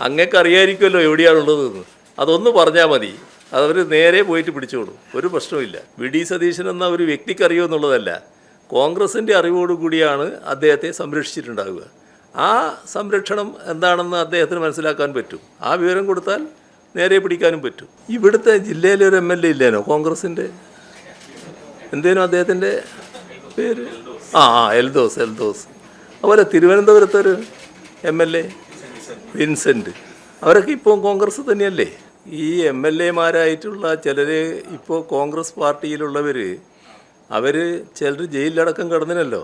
അങ്ങക്ക് അറിയായിരിക്കുമല്ലോ എവിടെയാണുള്ളതെന്ന്. അതൊന്ന് പറഞ്ഞാൽ മതി, അതവർ നേരെ പോയിട്ട് പിടിച്ചോളും, ഒരു പ്രശ്നവുമില്ല. വി ഡി സതീശൻ എന്ന ഒരു വ്യക്തിക്ക് അറിയുമോ എന്നുള്ളതല്ല, കോൺഗ്രസിൻ്റെ അറിവോടുകൂടിയാണ് അദ്ദേഹത്തെ സംരക്ഷിച്ചിട്ടുണ്ടാവുക. ആ സംരക്ഷണം എന്താണെന്ന് അദ്ദേഹത്തിന് മനസ്സിലാക്കാൻ പറ്റും. ആ വിവരം കൊടുത്താൽ നേരെ പിടിക്കാനും പറ്റും. ഇവിടുത്തെ ജില്ലയിലെ ഒരു MLA ഇല്ലേനോ കോൺഗ്രസിൻ്റെ, എന്തേനോ അദ്ദേഹത്തിൻ്റെ പേര്? എൽദോസ്. അതുപോലെ തിരുവനന്തപുരത്തൊരു MLA വിൻസെൻ്റ്, അവരൊക്കെ ഇപ്പോൾ കോൺഗ്രസ് തന്നെയല്ലേ? ഈ MLA-മാരായിട്ടുള്ള ചിലർ ഇപ്പോൾ കോൺഗ്രസ് പാർട്ടിയിലുള്ളവർ, അവർ ചിലർ ജയിലിലടക്കം കിടന്നിനല്ലോ.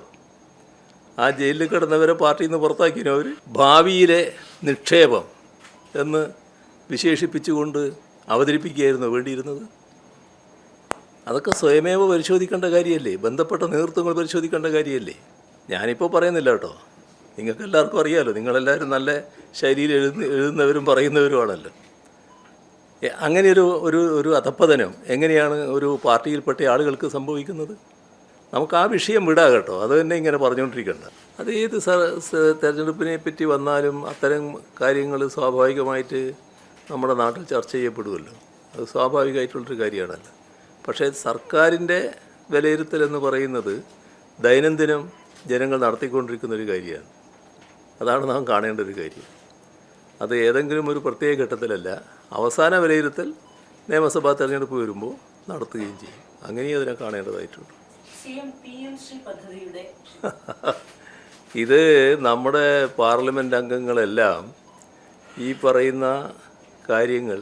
ആ ജയിലിൽ കിടന്നവരെ പാർട്ടിയിൽ നിന്ന് പുറത്താക്കിനോ അവർ? ഭാവിയിലെ നിക്ഷേപം എന്ന് വിശേഷിപ്പിച്ചുകൊണ്ട് അവതരിപ്പിക്കുകയായിരുന്നു വേണ്ടിയിരുന്നത്. അതൊക്കെ സ്വയമേവ പരിശോധിക്കേണ്ട കാര്യമല്ലേ, ബന്ധപ്പെട്ട നേതൃത്വങ്ങൾ പരിശോധിക്കേണ്ട കാര്യമല്ലേ. ഞാനിപ്പോൾ പറയുന്നില്ല കേട്ടോ, നിങ്ങൾക്ക് എല്ലാവർക്കും അറിയാമല്ലോ, നിങ്ങളെല്ലാവരും നല്ല ശൈലിയിൽ എഴുതുന്നവരും പറയുന്നവരുമാണല്ലോ. അങ്ങനെയൊരു ഒരു ഒരു അധപ്പതനം എങ്ങനെയാണ് ഒരു പാർട്ടിയിൽപ്പെട്ട ആളുകൾക്ക് സംഭവിക്കുന്നത്? നമുക്ക് ആ വിഷയം വിടാം കേട്ടോ, അത് തന്നെ ഇങ്ങനെ പറഞ്ഞുകൊണ്ടിരിക്കേണ്ട. അത് ഏത് തെരഞ്ഞെടുപ്പിനെ പറ്റി വന്നാലും അത്തരം കാര്യങ്ങൾ സ്വാഭാവികമായിട്ട് നമ്മുടെ നാട്ടിൽ ചർച്ച ചെയ്യപ്പെടുമല്ലോ, അത് സ്വാഭാവികമായിട്ടുള്ളൊരു കാര്യമാണല്ലോ. പക്ഷേ സർക്കാരിൻ്റെ വിലയിരുത്തൽ എന്ന് പറയുന്നത് ദൈനംദിനം ജനങ്ങൾ നടത്തിക്കൊണ്ടിരിക്കുന്നൊരു കാര്യമാണ്. അതാണ് നാം കാണേണ്ട ഒരു കാര്യം. അത് ഏതെങ്കിലും ഒരു പ്രത്യേക ഘട്ടത്തിലല്ല, അവസാന വിലയിരുത്തൽ നിയമസഭാ തെരഞ്ഞെടുപ്പ് വരുമ്പോൾ നടത്തുകയും ചെയ്യും. അങ്ങനെയും അതിനെ കാണേണ്ടതായിട്ടുണ്ട്. ഇത് നമ്മുടെ പാർലമെൻറ്റ് അംഗങ്ങളെല്ലാം ഈ പറയുന്ന കാര്യങ്ങൾ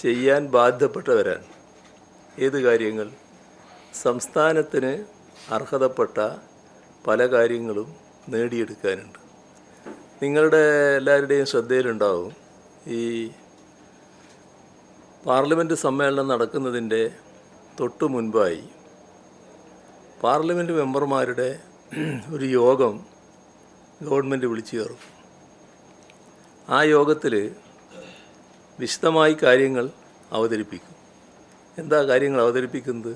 ചെയ്യാൻ ബാധ്യപ്പെട്ടവരാണ്. ഏത് കാര്യങ്ങൾ? സംസ്ഥാനത്തിന് അർഹതപ്പെട്ട പല കാര്യങ്ങളും നേടിയെടുക്കാനുണ്ട്. നിങ്ങളുടെ എല്ലാവരുടെയും ശ്രദ്ധയിലുണ്ടാവും, ഈ പാർലമെൻറ്റ് സമ്മേളനം നടക്കുന്നതിൻ്റെ തൊട്ടു മുൻപായി പാർലമെൻറ്റ് മെമ്പർമാരുടെ ഒരു യോഗം ഗവൺമെൻറ് വിളിച്ചു ചേർക്കും. ആ യോഗത്തിൽ വിശദമായി കാര്യങ്ങൾ അവതരിപ്പിക്കും. എന്താ കാര്യങ്ങൾ അവതരിപ്പിക്കുന്നത്?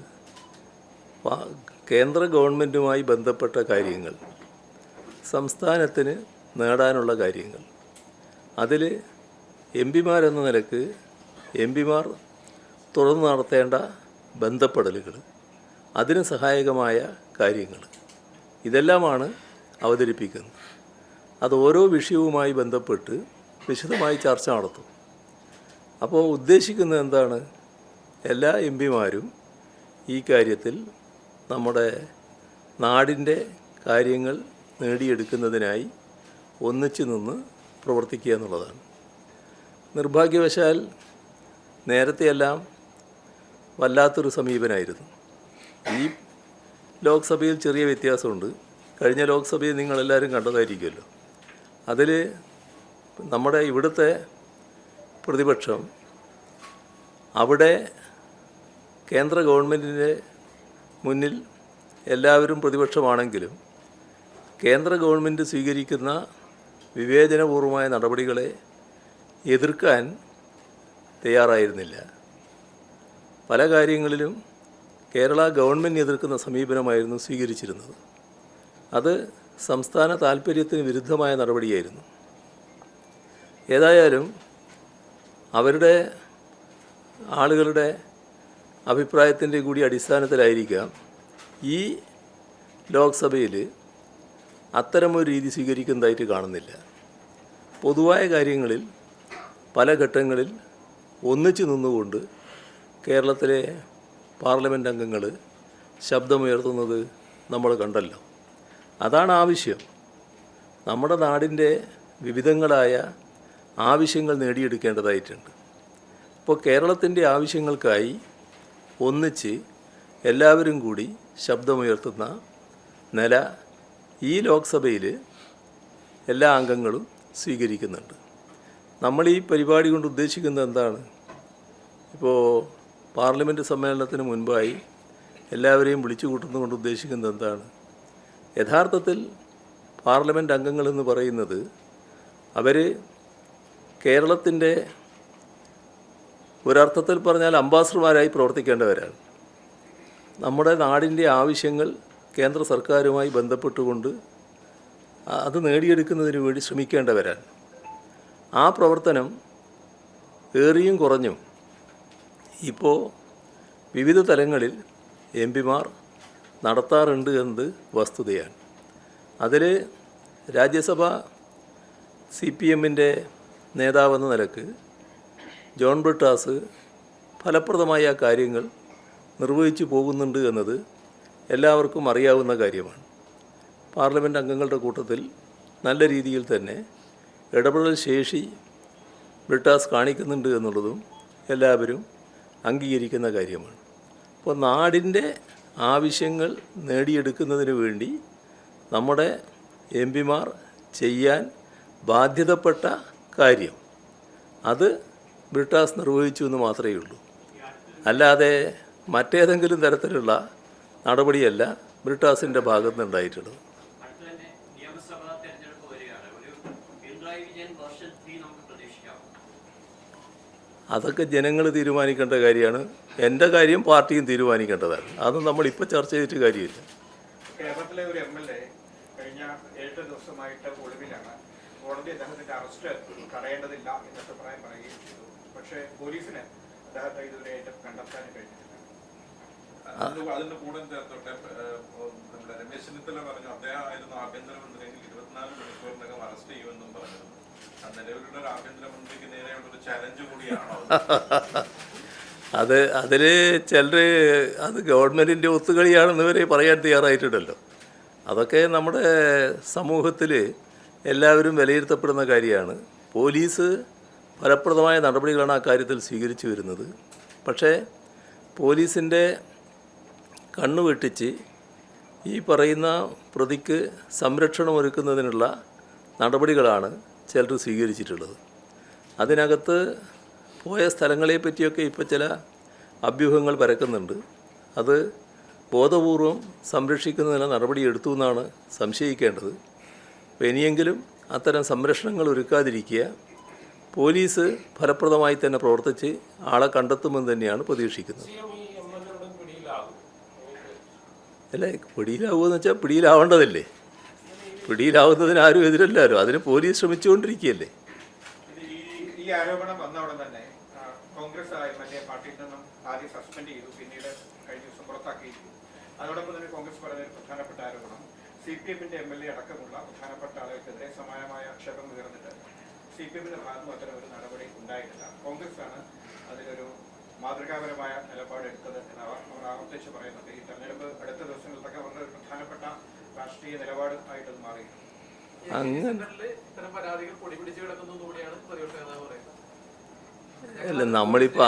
കേന്ദ്ര ഗവൺമെൻറ്റുമായി ബന്ധപ്പെട്ട കാര്യങ്ങൾ, സംസ്ഥാനത്തിന് നേടാനുള്ള കാര്യങ്ങൾ, അതിൽ MP-മാരെന്ന നിലക്ക് MP-മാർ തുടർന്ന് നടത്തേണ്ട ബന്ധപ്പെടലുകൾ, അതിന് സഹായകമായ കാര്യങ്ങൾ, ഇതെല്ലാമാണ് അവതരിപ്പിക്കുന്നത്. അത് ഓരോ വിഷയവുമായി ബന്ധപ്പെട്ട് വിശദമായി ചർച്ച നടത്തും. അപ്പോൾ ഉദ്ദേശിക്കുന്നത് എന്താണ്? എല്ലാ MP-മാരും ഈ കാര്യത്തിൽ നമ്മുടെ നാടിൻ്റെ കാര്യങ്ങൾ നേടിയെടുക്കുന്നതിനായി ഒന്നിച്ചു നിന്ന് പ്രവർത്തിക്കുക എന്നുള്ളതാണ്. നിർഭാഗ്യവശാൽ നേരത്തെയെല്ലാം വല്ലാത്തൊരു സമീപനമായിരുന്നു. ഈ ലോക്സഭയിൽ ചെറിയ വ്യത്യാസമുണ്ട്. കഴിഞ്ഞ ലോക്സഭയിൽ നിങ്ങളെല്ലാവരും കണ്ടതായിരിക്കുമല്ലോ. അതിൽ നമ്മുടെ ഇവിടുത്തെ പ്രതിപക്ഷം അവിടെ കേന്ദ്ര ഗവൺമെൻറ്റിൻ്റെ മുന്നിൽ എല്ലാവരും പ്രതിപക്ഷമാണെങ്കിലും കേന്ദ്ര ഗവൺമെൻറ് സ്വീകരിക്കുന്ന വിവേചനപൂർവമായ നടപടികളെ എതിർക്കാൻ തയ്യാറായിരുന്നില്ല. പല കാര്യങ്ങളിലും കേരള ഗവൺമെൻറ് എതിർക്കുന്ന സമീപനമായിരുന്നു സ്വീകരിച്ചിരുന്നത്. അത് സംസ്ഥാന താൽപ്പര്യത്തിന് വിരുദ്ധമായ നടപടിയായിരുന്നു. ഏതായാലും അവരുടെ ആളുകളുടെ അഭിപ്രായത്തിൻ്റെ കൂടി അടിസ്ഥാനത്തിലായിരിക്കാം ഈ ലോക്സഭയിൽ അത്തരമൊരു രീതി സ്വീകരിക്കുന്നതായിട്ട് കാണുന്നില്ല. പൊതുവായ കാര്യങ്ങളിൽ പല ഘട്ടങ്ങളിൽ ഒന്നിച്ചു നിന്നുകൊണ്ട് കേരളത്തിലെ പാർലമെൻറ്റ് അംഗങ്ങൾ ശബ്ദമുയർത്തുന്നത് നമ്മൾ കണ്ടല്ലോ. അതാണ് ആവശ്യം. നമ്മുടെ നാടിൻ്റെ വിവിധങ്ങളായ ആവശ്യങ്ങൾ നേടിയെടുക്കേണ്ടതായിട്ടുണ്ട്. ഇപ്പോൾ കേരളത്തിൻ്റെ ആവശ്യങ്ങൾക്കായി ഒന്നിച്ച് എല്ലാവരും കൂടി ശബ്ദമുയർത്തുന്ന നില ഈ ലോക്സഭയിൽ എല്ലാ അംഗങ്ങളും സ്വീകരിക്കുന്നുണ്ട്. നമ്മൾ ഈ പരിപാടി കൊണ്ട് ഉദ്ദേശിക്കുന്നത് എന്താണ്? ഇപ്പോൾ പാർലമെൻറ്റ് സമ്മേളനത്തിന് മുൻപായി എല്ലാവരെയും വിളിച്ചു കൂട്ടുന്നതുകൊണ്ട് ഉദ്ദേശിക്കുന്നത് എന്താണ്? യഥാർത്ഥത്തിൽ പാർലമെൻറ്റ് അംഗങ്ങളെന്ന് പറയുന്നത് അവർ കേരളത്തിൻ്റെ ഒരർത്ഥത്തിൽ പറഞ്ഞാൽ അംബാസഡർമാരായി പ്രവർത്തിക്കേണ്ടവരാണ്. നമ്മുടെ നാടിൻ്റെ ആവശ്യങ്ങൾ കേന്ദ്ര സർക്കാരുമായി ബന്ധപ്പെട്ടുകൊണ്ട് അത് നേടിയെടുക്കുന്നതിന് വേണ്ടി ശ്രമിക്കേണ്ടവരാണ്. ആ പ്രവർത്തനം ഏറിയും കുറഞ്ഞും ഇപ്പോൾ വിവിധ തലങ്ങളിൽ എം പിമാർ നടത്താറുണ്ട് എന്നത് വസ്തുതയാണ്. അതിൽ രാജ്യസഭ CPMൻ്റെ നേതാവെന്ന നിലക്ക് ജോൺ ബ്രിട്ടാസ് ഫലപ്രദമായ ആ കാര്യങ്ങൾ നിർവഹിച്ചു പോകുന്നുണ്ട് എന്നത് എല്ലാവർക്കും അറിയാവുന്ന കാര്യമാണ്. പാർലമെൻറ്റ് അംഗങ്ങളുടെ കൂട്ടത്തിൽ നല്ല രീതിയിൽ തന്നെ ഇടപെടൽ ശേഷി ബ്രിട്ടാസ് കാണിക്കുന്നുണ്ട് എന്നുള്ളതും എല്ലാവരും അംഗീകരിക്കുന്ന കാര്യമാണ്. അപ്പോൾ നാടിൻ്റെ ആവശ്യങ്ങൾ നേടിയെടുക്കുന്നതിന് വേണ്ടി നമ്മുടെ എം പിമാർ ചെയ്യാൻ ബാധ്യതപ്പെട്ട കാര്യം അത് ബ്രിട്ടാസ് നിർവഹിച്ചു എന്ന് മാത്രമേ ഉള്ളൂ. അല്ലാതെ മറ്റേതെങ്കിലും തരത്തിലുള്ള നടപടിയല്ല ബ്രിട്ടാസിൻ്റെ ഭാഗത്ത് നിന്നുണ്ടായിട്ടുള്ളത്. അതൊക്കെ ജനങ്ങൾ തീരുമാനിക്കേണ്ട കാര്യമാണ്. എൻ്റെ കാര്യം പാർട്ടിയും തീരുമാനിക്കേണ്ടതാണ്. അതൊന്നും നമ്മളിപ്പോൾ ചർച്ച ചെയ്തിട്ട് കാര്യമില്ല. കേരളത്തിലെ ഒരു MLA കഴിഞ്ഞ 7 ദിവസമായിട്ട് ഒളിവിലാണ്. കോടതി അദ്ദേഹത്തിന്റെ അറസ്റ്റ് തടയേണ്ടതില്ല എന്ന അഭിപ്രായം പറയുകയും ചെയ്തു. പക്ഷേ പോലീസിന് അദ്ദേഹത്തെ ഇതുവരെ കണ്ടെത്താൻ കഴിഞ്ഞിട്ടില്ല. അതിന്റെ കൂടെ ചേർത്തോട്ടെ, നമ്മുടെ രമേശ് ചെന്നിത്തല പറഞ്ഞു അദ്ദേഹം ആയിരുന്നു ആഭ്യന്തരമന്ത്രിയെങ്കിൽ 24 മണിക്കൂറിനകം അറസ്റ്റ് ചെയ്യുമെന്നും പറഞ്ഞിരുന്നു. നിലവിലുള്ള ഒരു ആഭ്യന്തരമന്ത്രിക്ക് നേരെയുള്ളൊരു ചലഞ്ച് കൂടിയാണോ? അതിൽ ചിലർ അത് ഗവൺമെൻറ്റിൻ്റെ ഒത്തുകളിയാണെന്ന് വരെ പറയാൻ തയ്യാറായിട്ടുണ്ടല്ലോ. അതൊക്കെ നമ്മുടെ സമൂഹത്തിൽ എല്ലാവരും വിലയിരുത്തപ്പെടുന്ന കാര്യമാണ്. പോലീസ് ഫലപ്രദമായ നടപടികളാണ് ആ കാര്യത്തിൽ സ്വീകരിച്ചു വരുന്നത്. പക്ഷേ പോലീസിൻ്റെ കണ്ണു വെട്ടിച്ച് ഈ പറയുന്ന പ്രതിക്ക് സംരക്ഷണം ഒരുക്കുന്നതിനുള്ള നടപടികളാണ് ചിലർ സ്വീകരിച്ചിട്ടുള്ളത്. അതിനകത്ത് പോയ സ്ഥലങ്ങളെ പറ്റിയൊക്കെ ഇപ്പോൾ ചില അഭ്യൂഹങ്ങൾ പരക്കുന്നുണ്ട്. അത് ബോധപൂർവം സംരക്ഷിക്കുന്നതിന് നടപടി എടുത്തു എന്നാണ് സംശയിക്കേണ്ടത്. അപ്പോൾ ഇനിയെങ്കിലും അത്തരം സംരക്ഷണങ്ങൾ ഒരുക്കാതിരിക്കുക. പോലീസ് ഫലപ്രദമായി തന്നെ പ്രവർത്തിച്ച് ആളെ കണ്ടെത്തുമെന്ന് തന്നെയാണ് പ്രതീക്ഷിക്കുന്നത്. അല്ലേ, പിടിയിലാവുമെന്ന് വെച്ചാൽ പിടിയിലാവേണ്ടതല്ലേ. പിടിയിലാവുന്നതിന് ആരും എതിരല്ലാലോ. അതിന് പോലീസ് ശ്രമിച്ചുകൊണ്ടിരിക്കുകയല്ലേ. ഈ ആരോപണം വന്ന ഉടൻ തന്നെ കോൺഗ്രസ് MLA പാർട്ടിയിൽ നിന്നും ആദ്യം സസ്പെൻഡ് ചെയ്തു, പിന്നീട് കഴിഞ്ഞ ദിവസം പുറത്താക്കിയിരുന്നു. അതോടൊപ്പം തന്നെ കോൺഗ്രസ് പറഞ്ഞ ഒരു പ്രധാനപ്പെട്ട ആരോപണം CPMന്റെ MLA അടക്കമുള്ള പ്രധാനപ്പെട്ട ആളുകൾക്കെതിരെ സമാനമായ ആക്ഷേപം ഉയർന്നിട്ട് CPMന്റെ ഭാഗത്തും അത്തരം ഒരു നടപടി ഉണ്ടായിട്ടില്ല. കോൺഗ്രസ് ആണ് അതിലൊരു മാതൃകാപരമായ നിലപാട് എടുത്തത് എന്ന് അവർ ആവർത്തിച്ച് പറയുന്നുണ്ട്. ഈ തെരഞ്ഞെടുപ്പ് അടുത്ത ദിവസങ്ങളിലൊക്കെ വളരെ ഒരു പ്രധാനപ്പെട്ട രാഷ്ട്രീയ നിലപാട് ആയിട്ടത് മാറി. അല്ല, നമ്മളിപ്പോൾ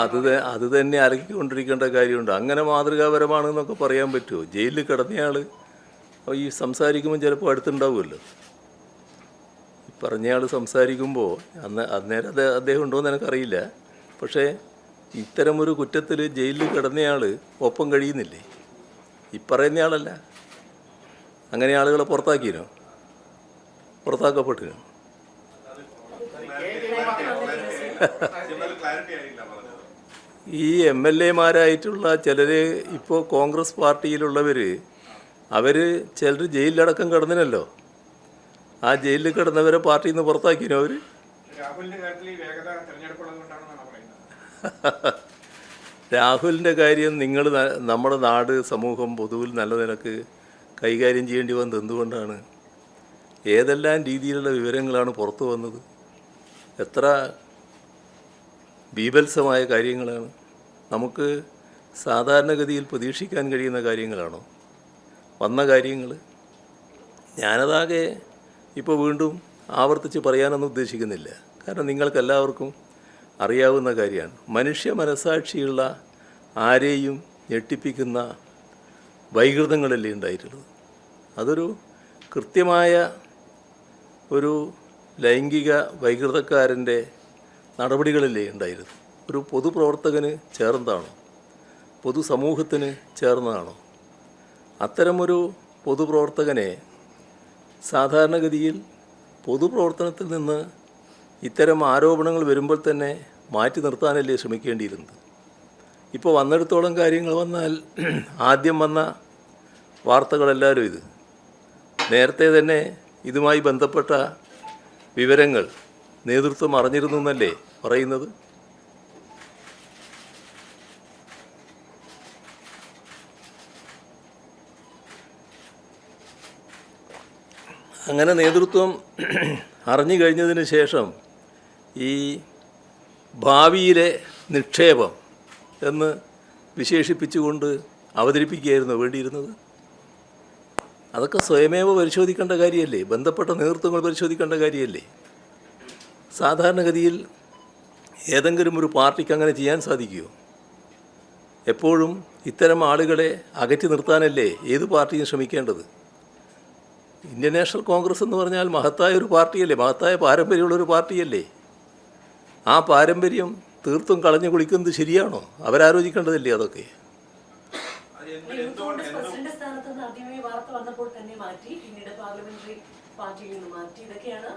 അത് തന്നെ അലക്കിക്കൊണ്ടിരിക്കേണ്ട കാര്യമുണ്ട്. അങ്ങനെ മാതൃകാപരമാണെന്നൊക്കെ പറയാൻ പറ്റുമോ? ജയിലിൽ കിടന്നയാൾ ഈ സംസാരിക്കുമ്പോൾ ചിലപ്പോൾ അടുത്തുണ്ടാവുമല്ലോ. ഈ പറഞ്ഞയാൾ സംസാരിക്കുമ്പോൾ അന്നേരം അദ്ദേഹം ഉണ്ടോയെന്ന് എനിക്കറിയില്ല. പക്ഷേ ഇത്തരമൊരു കുറ്റത്തിൽ ജയിലിൽ കിടന്നയാൾ ഒപ്പം കഴിയുന്നില്ലേ? ഈ പറയുന്നയാളല്ല. അങ്ങനെ ആളുകളെ പുറത്താക്കിനോ? പുറത്താക്കപ്പെട്ടിനോ? ഈ MLA-മാരായിട്ടുള്ള ചിലർ ഇപ്പോൾ കോൺഗ്രസ് പാർട്ടിയിലുള്ളവർ അവർ ചിലർ ജയിലിലടക്കം കിടന്നിനല്ലോ. ആ ജയിലിൽ കിടന്നവരെ പാർട്ടിയിൽ നിന്ന് പുറത്താക്കിനോ അവർ? രാഹുലിൻ്റെ കാര്യം നമ്മുടെ നാട് സമൂഹം പൊതുവിൽ നല്ല നിലക്ക് കൈകാര്യം ചെയ്യേണ്ടി വന്നത് എന്തുകൊണ്ടാണ്? ഏതെല്ലാം രീതിയിലുള്ള വിവരങ്ങളാണ് പുറത്തു വന്നത്? എത്ര ബീഭത്സമായ കാര്യങ്ങളാണ്. നമുക്ക് സാധാരണഗതിയിൽ പ്രതീക്ഷിക്കാൻ കഴിയുന്ന കാര്യങ്ങളാണോ വന്ന കാര്യങ്ങൾ? ഞാനതാകെ ഇപ്പോൾ വീണ്ടും ആവർത്തിച്ച് പറയാനൊന്നും ഉദ്ദേശിക്കുന്നില്ല. കാരണം നിങ്ങൾക്കെല്ലാവർക്കും അറിയാവുന്ന കാര്യമാണ്. മനുഷ്യ മനസ്സാക്ഷിയുള്ള ആരെയും ഞെട്ടിപ്പിക്കുന്ന വൈകൃതങ്ങളല്ലേ ഉണ്ടായിട്ടുള്ളത്. അതൊരു കൃത്യമായ ഒരു ലൈംഗിക വൈകൃതക്കാരൻ്റെ നടപടികളല്ലേ ഉണ്ടായിരുന്നു. ഒരു പൊതുപ്രവർത്തകന് ചേർന്നതാണോ? പൊതുസമൂഹത്തിന് ചേർന്നതാണോ? അത്തരമൊരു പൊതുപ്രവർത്തകനെ സാധാരണഗതിയിൽ പൊതുപ്രവർത്തനത്തിൽ നിന്ന് ഇത്തരം ആരോപണങ്ങൾ വരുമ്പോൾ തന്നെ മാറ്റി നിർത്താനല്ലേ ശ്രമിക്കേണ്ടിയിരുന്നത്. ഇപ്പോൾ വന്നിടത്തോളം കാര്യങ്ങൾ വന്നാൽ ആദ്യം വന്ന വാർത്തകളെല്ലാവരും ഇത് നേരത്തെ തന്നെ ഇതുമായി ബന്ധപ്പെട്ട വിവരങ്ങൾ നേതൃത്വം അറിഞ്ഞിരുന്നു എന്നല്ലേ പറയുന്നത്? അങ്ങനെ നേതൃത്വം അറിഞ്ഞു കഴിഞ്ഞതിന് ശേഷം ഈ ഭാവിയിലെ നിക്ഷേപം എന്ന് വിശേഷിപ്പിച്ചുകൊണ്ട് അവതരിപ്പിക്കുകയായിരുന്നു വേണ്ടിയിരുന്നത്. അതൊക്കെ സ്വയമേവ പരിശോധിക്കേണ്ട കാര്യമല്ലേ? ബന്ധപ്പെട്ട നേതൃത്വങ്ങൾ പരിശോധിക്കേണ്ട കാര്യമല്ലേ? സാധാരണഗതിയിൽ ഏതെങ്കിലും ഒരു പാർട്ടിക്ക് അങ്ങനെ ചെയ്യാൻ സാധിക്കുമോ? എപ്പോഴും ഇത്തരം ആളുകളെ അകറ്റി നിർത്താനല്ലേ ഏത് പാർട്ടിയും ശ്രമിക്കേണ്ടത്? ഇന്ത്യൻ നാഷണൽ കോൺഗ്രസ് എന്ന് പറഞ്ഞാൽ മഹത്തായ ഒരു പാർട്ടിയല്ലേ, മഹത്തായ പാരമ്പര്യമുള്ളൊരു പാർട്ടിയല്ലേ? ആ പാരമ്പര്യം തീർത്തും കളഞ്ഞു കുളിക്കുന്നത് ശരിയാണോ? അവരാലോചിക്കേണ്ടതല്ലേ അതൊക്കെ? പ്രസിഡന്റ് സ്ഥാനത്ത് നിന്ന് ആദ്യമേ വാർത്ത വന്നപ്പോൾ തന്നെ മാറ്റി, പിന്നീട് പാർലമെന്ററി പാർട്ടിയിൽ നിന്ന് മാറ്റി, ഇതൊക്കെയാണ്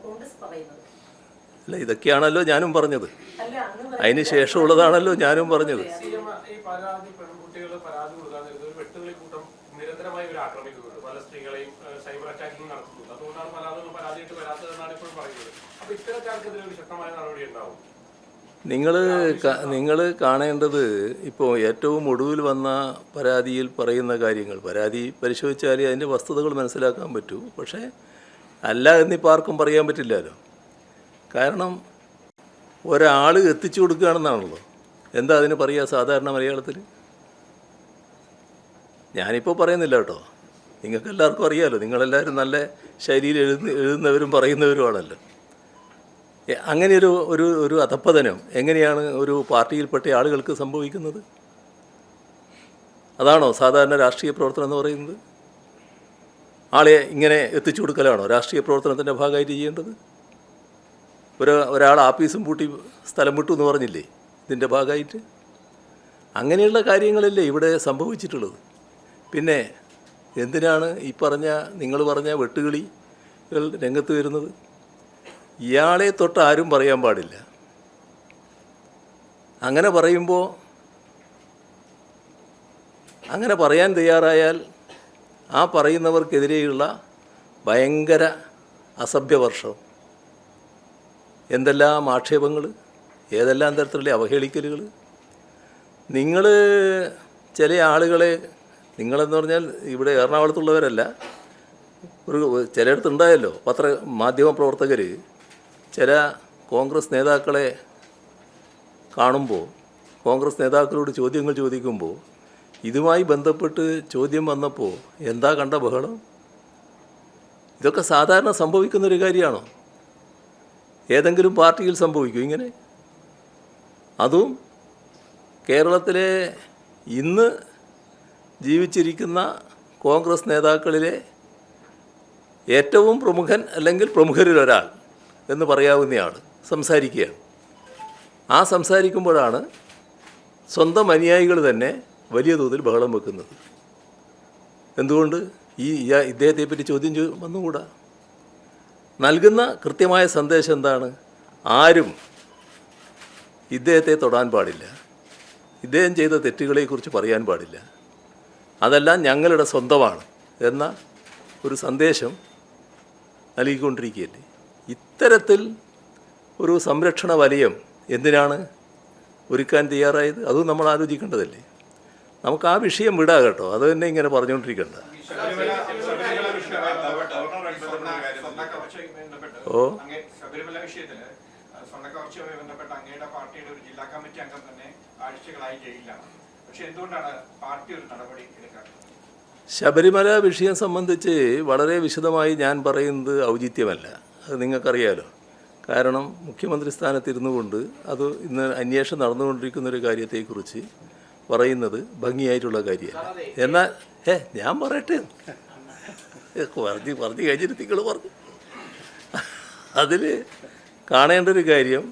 കോൺഗ്രസ് പറയുന്നത്. അല്ല, ഇതൊക്കെയാണല്ലോ ഞാനും പറഞ്ഞത്. അതിന് ശേഷമുള്ളതാണല്ലോ ഞാനും പറഞ്ഞത്. ഈ പരാതി പെൺകുട്ടികൾ പരാതി കൊടുക്കാതെ ഒരു വെട്ടുകളി കൂട്ടം നിരന്തരമായി ഇവർ ആക്രമിക്കുന്നുണ്ട്, പല സ്ത്രീകളെയും സൈബർ അറ്റാക്കിംഗ് നടത്തുന്നുണ്ട്. അതുകൊണ്ടാണ് പരാതികൾ പരാതിയായിട്ട് വരാത്തതെന്നാണ് ഇപ്പോൾ പറയുന്നത്. അപ്പൊ ഇത്തരക്കാർക്കെതിരെ ഒരു ശക്തമായ നടപടി ഉണ്ടാവും. നിങ്ങൾ കാണേണ്ടത് ഇപ്പോൾ ഏറ്റവും ഒടുവിൽ വന്ന പരാതിയിൽ പറയുന്ന കാര്യങ്ങൾ. പരാതി പരിശോധിച്ചാലേ അതിൻ്റെ വസ്തുതകൾ മനസ്സിലാക്കാൻ പറ്റൂ. പക്ഷേ അല്ല എന്നിപ്പോൾ ആർക്കും പറയാൻ പറ്റില്ലല്ലോ. കാരണം ഒരാൾ എത്തിച്ചു കൊടുക്കുകയാണെന്നാണല്ലോ. എന്താ അതിന് പറയുക സാധാരണ മലയാളത്തിൽ? ഞാനിപ്പോൾ പറയുന്നില്ല കേട്ടോ, നിങ്ങൾക്ക് എല്ലാവർക്കും അറിയാമല്ലോ. നിങ്ങളെല്ലാവരും നല്ല ശൈലിയിൽ എഴുതുന്നവരും പറയുന്നവരുമാണല്ലോ. അങ്ങനെയൊരു ഒരു ഒരു അധപ്പതനം എങ്ങനെയാണ് ഒരു പാർട്ടിയിൽപ്പെട്ട ആളുകൾക്ക് സംഭവിക്കുന്നത്? അതാണോ സാധാരണ രാഷ്ട്രീയ പ്രവർത്തനം എന്ന് പറയുന്നത്? ആളെ ഇങ്ങനെ എത്തിച്ചു കൊടുക്കലാണോ രാഷ്ട്രീയ പ്രവർത്തനത്തിൻ്റെ ഭാഗമായിട്ട് ചെയ്യേണ്ടത്? ഒരാൾ ആഫീസും പൂട്ടി സ്ഥലം വിട്ടു എന്ന് പറഞ്ഞില്ലേ ഇതിൻ്റെ ഭാഗമായിട്ട്? അങ്ങനെയുള്ള കാര്യങ്ങളല്ലേ ഇവിടെ സംഭവിച്ചിട്ടുള്ളത്. പിന്നെ എന്തിനാണ് ഈ നിങ്ങൾ പറഞ്ഞ വെട്ടുകിളികൾ രംഗത്ത് വരുന്നത്? ഇയാളെ തൊട്ട് ആരും പറയാൻ പാടില്ല. അങ്ങനെ പറയുമ്പോൾ, അങ്ങനെ പറയാൻ തയ്യാറായാൽ ആ പറയുന്നവർക്കെതിരെയുള്ള ഭയങ്കര അസഭ്യവർഷം, എന്തെല്ലാം ആക്ഷേപങ്ങൾ, ഏതെല്ലാം തരത്തിലുള്ള അവഹേളിക്കലുകൾ. നിങ്ങൾ ചില ആളുകളെ, നിങ്ങളെന്ന് പറഞ്ഞാൽ ഇവിടെ എറണാകുളത്തുള്ളവരല്ല, ചിലയിടത്തുണ്ടായല്ലോ മാധ്യമ പ്രവർത്തകർ ചില കോൺഗ്രസ് നേതാക്കളെ കാണുമ്പോൾ, കോൺഗ്രസ് നേതാക്കളോട് ചോദ്യങ്ങൾ ചോദിക്കുമ്പോൾ, ഇതുമായി ബന്ധപ്പെട്ട് ചോദ്യം വന്നപ്പോൾ എന്താ കണ്ട ബഹളം? ഇതൊക്കെ സാധാരണ സംഭവിക്കുന്നൊരു കാര്യമാണോ? ഏതെങ്കിലും പാർട്ടിയിൽ സംഭവിക്കും ഇങ്ങനെ? അതും കേരളത്തിലെ ഇന്ന് ജീവിച്ചിരിക്കുന്ന കോൺഗ്രസ് നേതാക്കളിലെ ഏറ്റവും പ്രമുഖൻ അല്ലെങ്കിൽ പ്രമുഖരിലൊരാൾ എന്ന് പറയാവുന്നയാൾ സംസാരിക്കുകയാണ്. ആ സംസാരിക്കുമ്പോഴാണ് സ്വന്തം അനുയായികൾ തന്നെ വലിയ തോതിൽ ബഹളം വെക്കുന്നത്. എന്തുകൊണ്ട് ഇദ്ദേഹത്തെപ്പറ്റി ചോദ്യം വന്നുകൂടാ? നൽകുന്ന കൃത്യമായ സന്ദേശം എന്താണ്? ആരും ഇദ്ദേഹത്തെ തൊടാൻ പാടില്ല, ഇദ്ദേഹം ചെയ്ത തെറ്റുകളെക്കുറിച്ച് പറയാൻ പാടില്ല, അതെല്ലാം ഞങ്ങളുടെ സ്വന്തമാണ് എന്ന ഒരു സന്ദേശം നൽകിക്കൊണ്ടിരിക്കുകയല്ലേ. ഇത്തരത്തിൽ ഒരു സംരക്ഷണ വലയം എന്തിനാണ് ഒരുക്കാൻ തയ്യാറായത്? അതും നമ്മൾ ആലോചിക്കേണ്ടതല്ലേ. നമുക്ക് ആ വിഷയം വിടാ കേട്ടോ, അത് തന്നെ ഇങ്ങനെ പറഞ്ഞുകൊണ്ടിരിക്കണ്ട. ശബരിമല വിഷയത്തില് സ്വർണ്ണക്കവർച്ചയുമായി ബന്ധപ്പെട്ട അങ്ങയുടെ പാർട്ടിയുടെ ഒരു ജില്ലാ കമ്മിറ്റി അംഗം തന്നെ ആഴ്ചകളായി ജയിലിലാണ്. പക്ഷെ എന്തുകൊണ്ടാണ് പാർട്ടി ഒരു നടപടി എടുക്കാത്തത്? ശബരിമല വിഷയം സംബന്ധിച്ച് വളരെ വിശദമായി ഞാൻ പറയുന്നത് ഔചിത്യമല്ല, അത് നിങ്ങൾക്കറിയാലോ. കാരണം മുഖ്യമന്ത്രി സ്ഥാനത്തിരുന്നു കൊണ്ട് അത് ഇന്ന് അന്വേഷണം നടന്നുകൊണ്ടിരിക്കുന്നൊരു കാര്യത്തെക്കുറിച്ച് പറയുന്നത് ഭംഗിയായിട്ടുള്ള കാര്യമാണ്. എന്നാൽ ഞാൻ പറയട്ടെ, പറഞ്ഞു കഴിഞ്ഞിട്ട് നിങ്ങൾ പറഞ്ഞു. അതിൽ കാണേണ്ട ഒരു കാര്യം,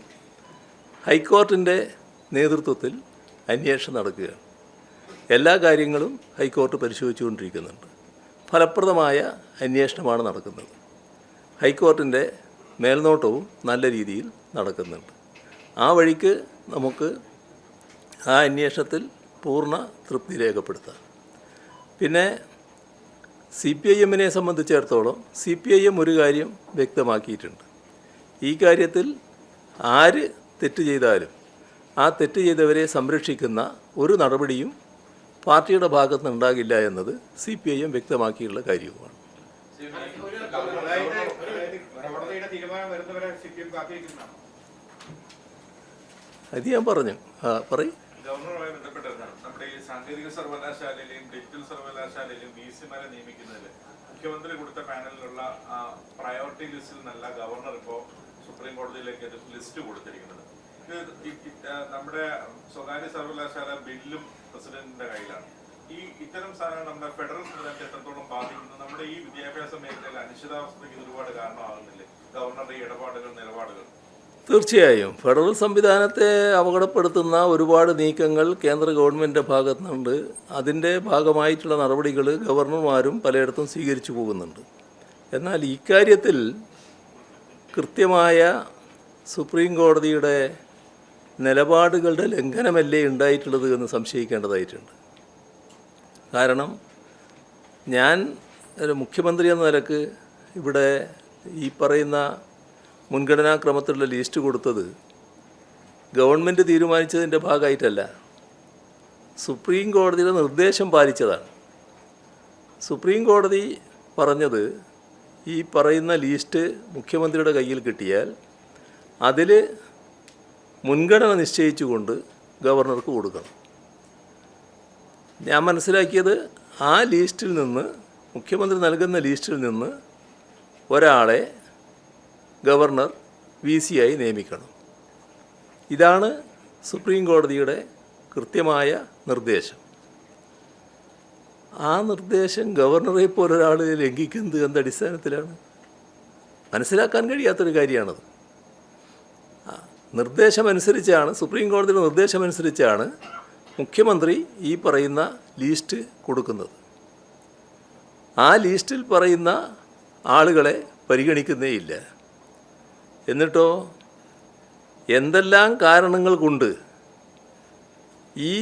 ഹൈക്കോർട്ടിൻ്റെ നേതൃത്വത്തിൽ അന്വേഷണം നടക്കുകയാണ്. എല്ലാ കാര്യങ്ങളും ഹൈക്കോർട്ട് പരിശോധിച്ചുകൊണ്ടിരിക്കുന്നുണ്ട്. ഫലപ്രദമായ അന്വേഷണമാണ് നടക്കുന്നത്. ഹൈക്കോർട്ടിൻ്റെ മേൽനോട്ടവും നല്ല രീതിയിൽ നടക്കുന്നുണ്ട്. ആ വഴിക്ക് നമുക്ക് ആ അന്വേഷണത്തിൽ പൂർണ്ണ തൃപ്തി രേഖപ്പെടുത്താം. പിന്നെ CPIM സംബന്ധിച്ചിടത്തോളം CPIM ഒരു കാര്യം വ്യക്തമാക്കിയിട്ടുണ്ട്. ഈ കാര്യത്തിൽ ആര് തെറ്റ് ചെയ്താലും ആ തെറ്റ് ചെയ്തവരെ സംരക്ഷിക്കുന്ന ഒരു നടപടിയും പാർട്ടിയുടെ ഭാഗത്ത് നിന്ന് ഉണ്ടാകില്ല എന്നത് CPIM വ്യക്തമാക്കിയുള്ള കാര്യവുമാണ്. കോടതിയുടെ തീരുമാനം വരുന്നവരെ CPM കാത്തിരിക്കുന്നതാണ്. അത് ഞാൻ പറഞ്ഞു. പറയും. ഗവർണറുമായി ബന്ധപ്പെട്ടിരുന്നാണ് നമ്മുടെ ഈ സാങ്കേതിക സർവകലാശാലയിലെയും ഡിജിറ്റൽ സർവകലാശാലയിലെയും VC-മാരെ നിയമിക്കുന്നതിൽ മുഖ്യമന്ത്രി കൊടുത്ത പാനലിലുള്ള പ്രയോറിറ്റി ലിസ്റ്റിൽ നിന്നല്ല ഗവർണർ ഇപ്പോൾ സുപ്രീം കോടതിയിലേക്ക് ഒരു ലിസ്റ്റ് കൊടുത്തിരിക്കുന്നത്. നമ്മുടെ സ്വകാര്യ സർവകലാശാല ബില്ലും പ്രസിഡന്റിന്റെ കയ്യിലാണ്. ഇത്തരം സാധനങ്ങൾ നമ്മുടെ ഫെഡറൽ സംവിധാനത്തെ എത്രത്തോളം ബാധിക്കുന്നു? നമ്മുടെ ഈ വിദ്യാഭ്യാസ മേഖലയിൽ അനിശ്ചിതാവസ്ഥയ്ക്ക് ഒരുപാട് കാരണമാകുന്നില്ലേ ഗവർണറുടെ ഇടപാടുകൾ, നിലപാടുകൾ? തീർച്ചയായും ഫെഡറൽ സംവിധാനത്തെ അപകടപ്പെടുത്തുന്ന ഒരുപാട് നീക്കങ്ങൾ കേന്ദ്ര ഗവൺമെൻറ്റിൻ്റെ ഭാഗത്തു നിന്നുണ്ട്. അതിൻ്റെ ഭാഗമായിട്ടുള്ള നടപടികൾ ഗവർണർമാരും പലയിടത്തും സ്വീകരിച്ചു പോകുന്നുണ്ട്. എന്നാൽ ഇക്കാര്യത്തിൽ കൃത്യമായ സുപ്രീം കോടതിയുടെ നിലപാടുകളുടെ ലംഘനമല്ലേ ഉണ്ടായിട്ടുള്ളത് എന്ന് സംശയിക്കേണ്ടതായിട്ടുണ്ട്. കാരണം ഞാൻ ഒരു മുഖ്യമന്ത്രി എന്ന നിലക്ക് ഇവിടെ ഈ പറയുന്ന മുൻഗണനാക്രമത്തിലുള്ള ലിസ്റ്റ് കൊടുത്തത് ഗവൺമെൻറ് തീരുമാനിച്ചതിൻ്റെ ഭാഗമായിട്ടല്ല, സുപ്രീം കോടതിയുടെ നിർദ്ദേശം പാലിച്ചതാണ്. സുപ്രീം കോടതി പറഞ്ഞത് ഈ പറയുന്ന ലിസ്റ്റ് മുഖ്യമന്ത്രിയുടെ കയ്യിൽ കിട്ടിയാൽ അതിൽ മുൻഗണന നിശ്ചയിച്ചുകൊണ്ട് ഗവർണർക്ക് കൊടുക്കണം. ഞാൻ മനസ്സിലാക്കിയത് ആ ലിസ്റ്റിൽ നിന്ന്, മുഖ്യമന്ത്രി നൽകുന്ന ലിസ്റ്റിൽ നിന്ന് ഒരാളെ ഗവർണർ VC-ആയി നിയമിക്കണം. ഇതാണ് സുപ്രീം കോടതിയുടെ കൃത്യമായ നിർദ്ദേശം. ആ നിർദ്ദേശം ഗവർണറെ പോലൊരാൾ ലംഘിക്കുന്നത് എന്തടിസ്ഥാനത്തിലാണ്? മനസ്സിലാക്കാൻ കഴിയാത്തൊരു കാര്യമാണത്. നിർദ്ദേശമനുസരിച്ചാണ്, സുപ്രീം കോടതിയുടെ നിർദ്ദേശമനുസരിച്ചാണ് മുഖ്യമന്ത്രി ഈ പറയുന്ന ലിസ്റ്റ് കൊടുക്കുന്നത്. ആ ലിസ്റ്റിൽ പറയുന്ന ആളുകളെ പരിഗണിക്കുന്നേയില്ല. എന്നിട്ടോ എന്തെല്ലാം കാരണങ്ങൾ കൊണ്ട് ഈ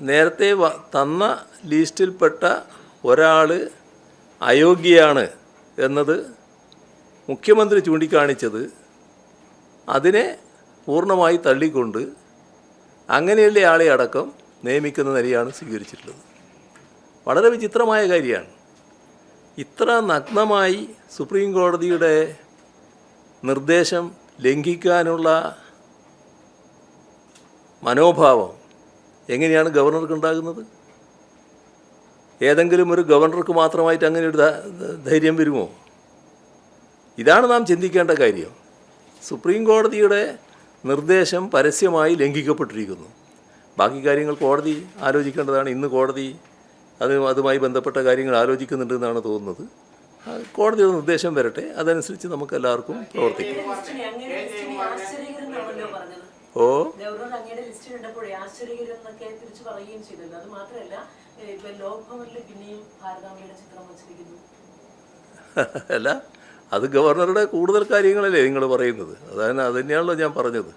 നേരത്തെ തന്ന ലിസ്റ്റിൽപ്പെട്ട ഒരാൾ അയോഗ്യയാണ് എന്നത് മുഖ്യമന്ത്രി ചൂണ്ടിക്കാണിച്ചത് അതിനെ പൂർണ്ണമായി തള്ളിക്കൊണ്ട് അങ്ങനെയുള്ള ആളെ അടക്കം നിയമിക്കുന്ന നിലയാണ് സ്വീകരിച്ചിട്ടുള്ളത്. വളരെ വിചിത്രമായ കാര്യമാണ്. ഇത്ര നഗ്നമായി സുപ്രീം കോടതിയുടെ നിർദ്ദേശം ലംഘിക്കാനുള്ള മനോഭാവം എങ്ങനെയാണ് ഗവർണർക്ക് ഉണ്ടാകുന്നത്? ഏതെങ്കിലും ഒരു ഗവർണർക്ക് മാത്രമായിട്ട് അങ്ങനെ ഒരു ധൈര്യം വരുമോ? ഇതാണ് നാം ചിന്തിക്കേണ്ട കാര്യം. സുപ്രീം കോടതിയുടെ നിർദ്ദേശം പരസ്യമായി ലംഘിക്കപ്പെട്ടിരിക്കുന്നു. ബാക്കി കാര്യങ്ങൾ കോടതി ആലോചിക്കേണ്ടതാണ്. ഇന്ന് കോടതി അതുമായി ബന്ധപ്പെട്ട കാര്യങ്ങൾ ആലോചിക്കുന്നുണ്ടെന്നാണ് തോന്നുന്നത്. കോടതിയുടെ നിർദ്ദേശം വരട്ടെ, അതനുസരിച്ച് നമുക്ക് എല്ലാവർക്കും പ്രവർത്തിക്കാം. അല്ല, അത് ഗവർണറുടെ കൂടുതൽ കാര്യങ്ങളല്ലേ നിങ്ങൾ പറയുന്നത്? അത് തന്നെയാണല്ലോ ഞാൻ പറഞ്ഞത്.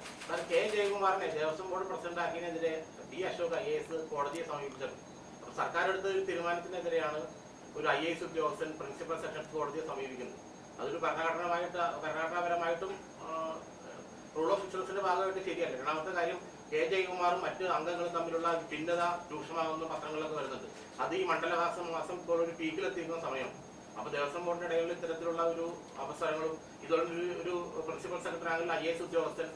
സർക്കാർ എടുത്ത ഒരു തീരുമാനത്തിനെതിരെയാണ് ഒരു IAS ഉദ്യോഗസ്ഥൻ പ്രിൻസിപ്പൽ സെഷൻസ് കോടതിയെ സമീപിക്കുന്നത്. അതൊരു ഭരണഘടനാപരമായിട്ടും റൂൾ ഓഫ് ഇൻഷുറൻസിന്റെ ഭാഗമായിട്ട് ശരിയല്ല. രണ്ടാമത്തെ കാര്യം, K. ജയകുമാറും മറ്റ് അംഗങ്ങളും തമ്മിലുള്ള ഭിന്നത രൂക്ഷമാകുന്ന പത്രങ്ങളിലൊക്കെ വരുന്നുണ്ട്. അത് ഈ മണ്ഡലവാസം ഇപ്പോൾ ഒരു പീക്കിലെത്തിക്കുന്ന സമയം. അപ്പൊ ദേവസ്വം ബോർഡിന്റെ ഇടയിൽ ഇത്തരത്തിലുള്ള ഒരു അവസരങ്ങളും ഇതൊരു പ്രിൻസിപ്പൽ സെക്രട്ടറി ആണെങ്കിലും IAS ഉദ്യോഗസ്ഥൻ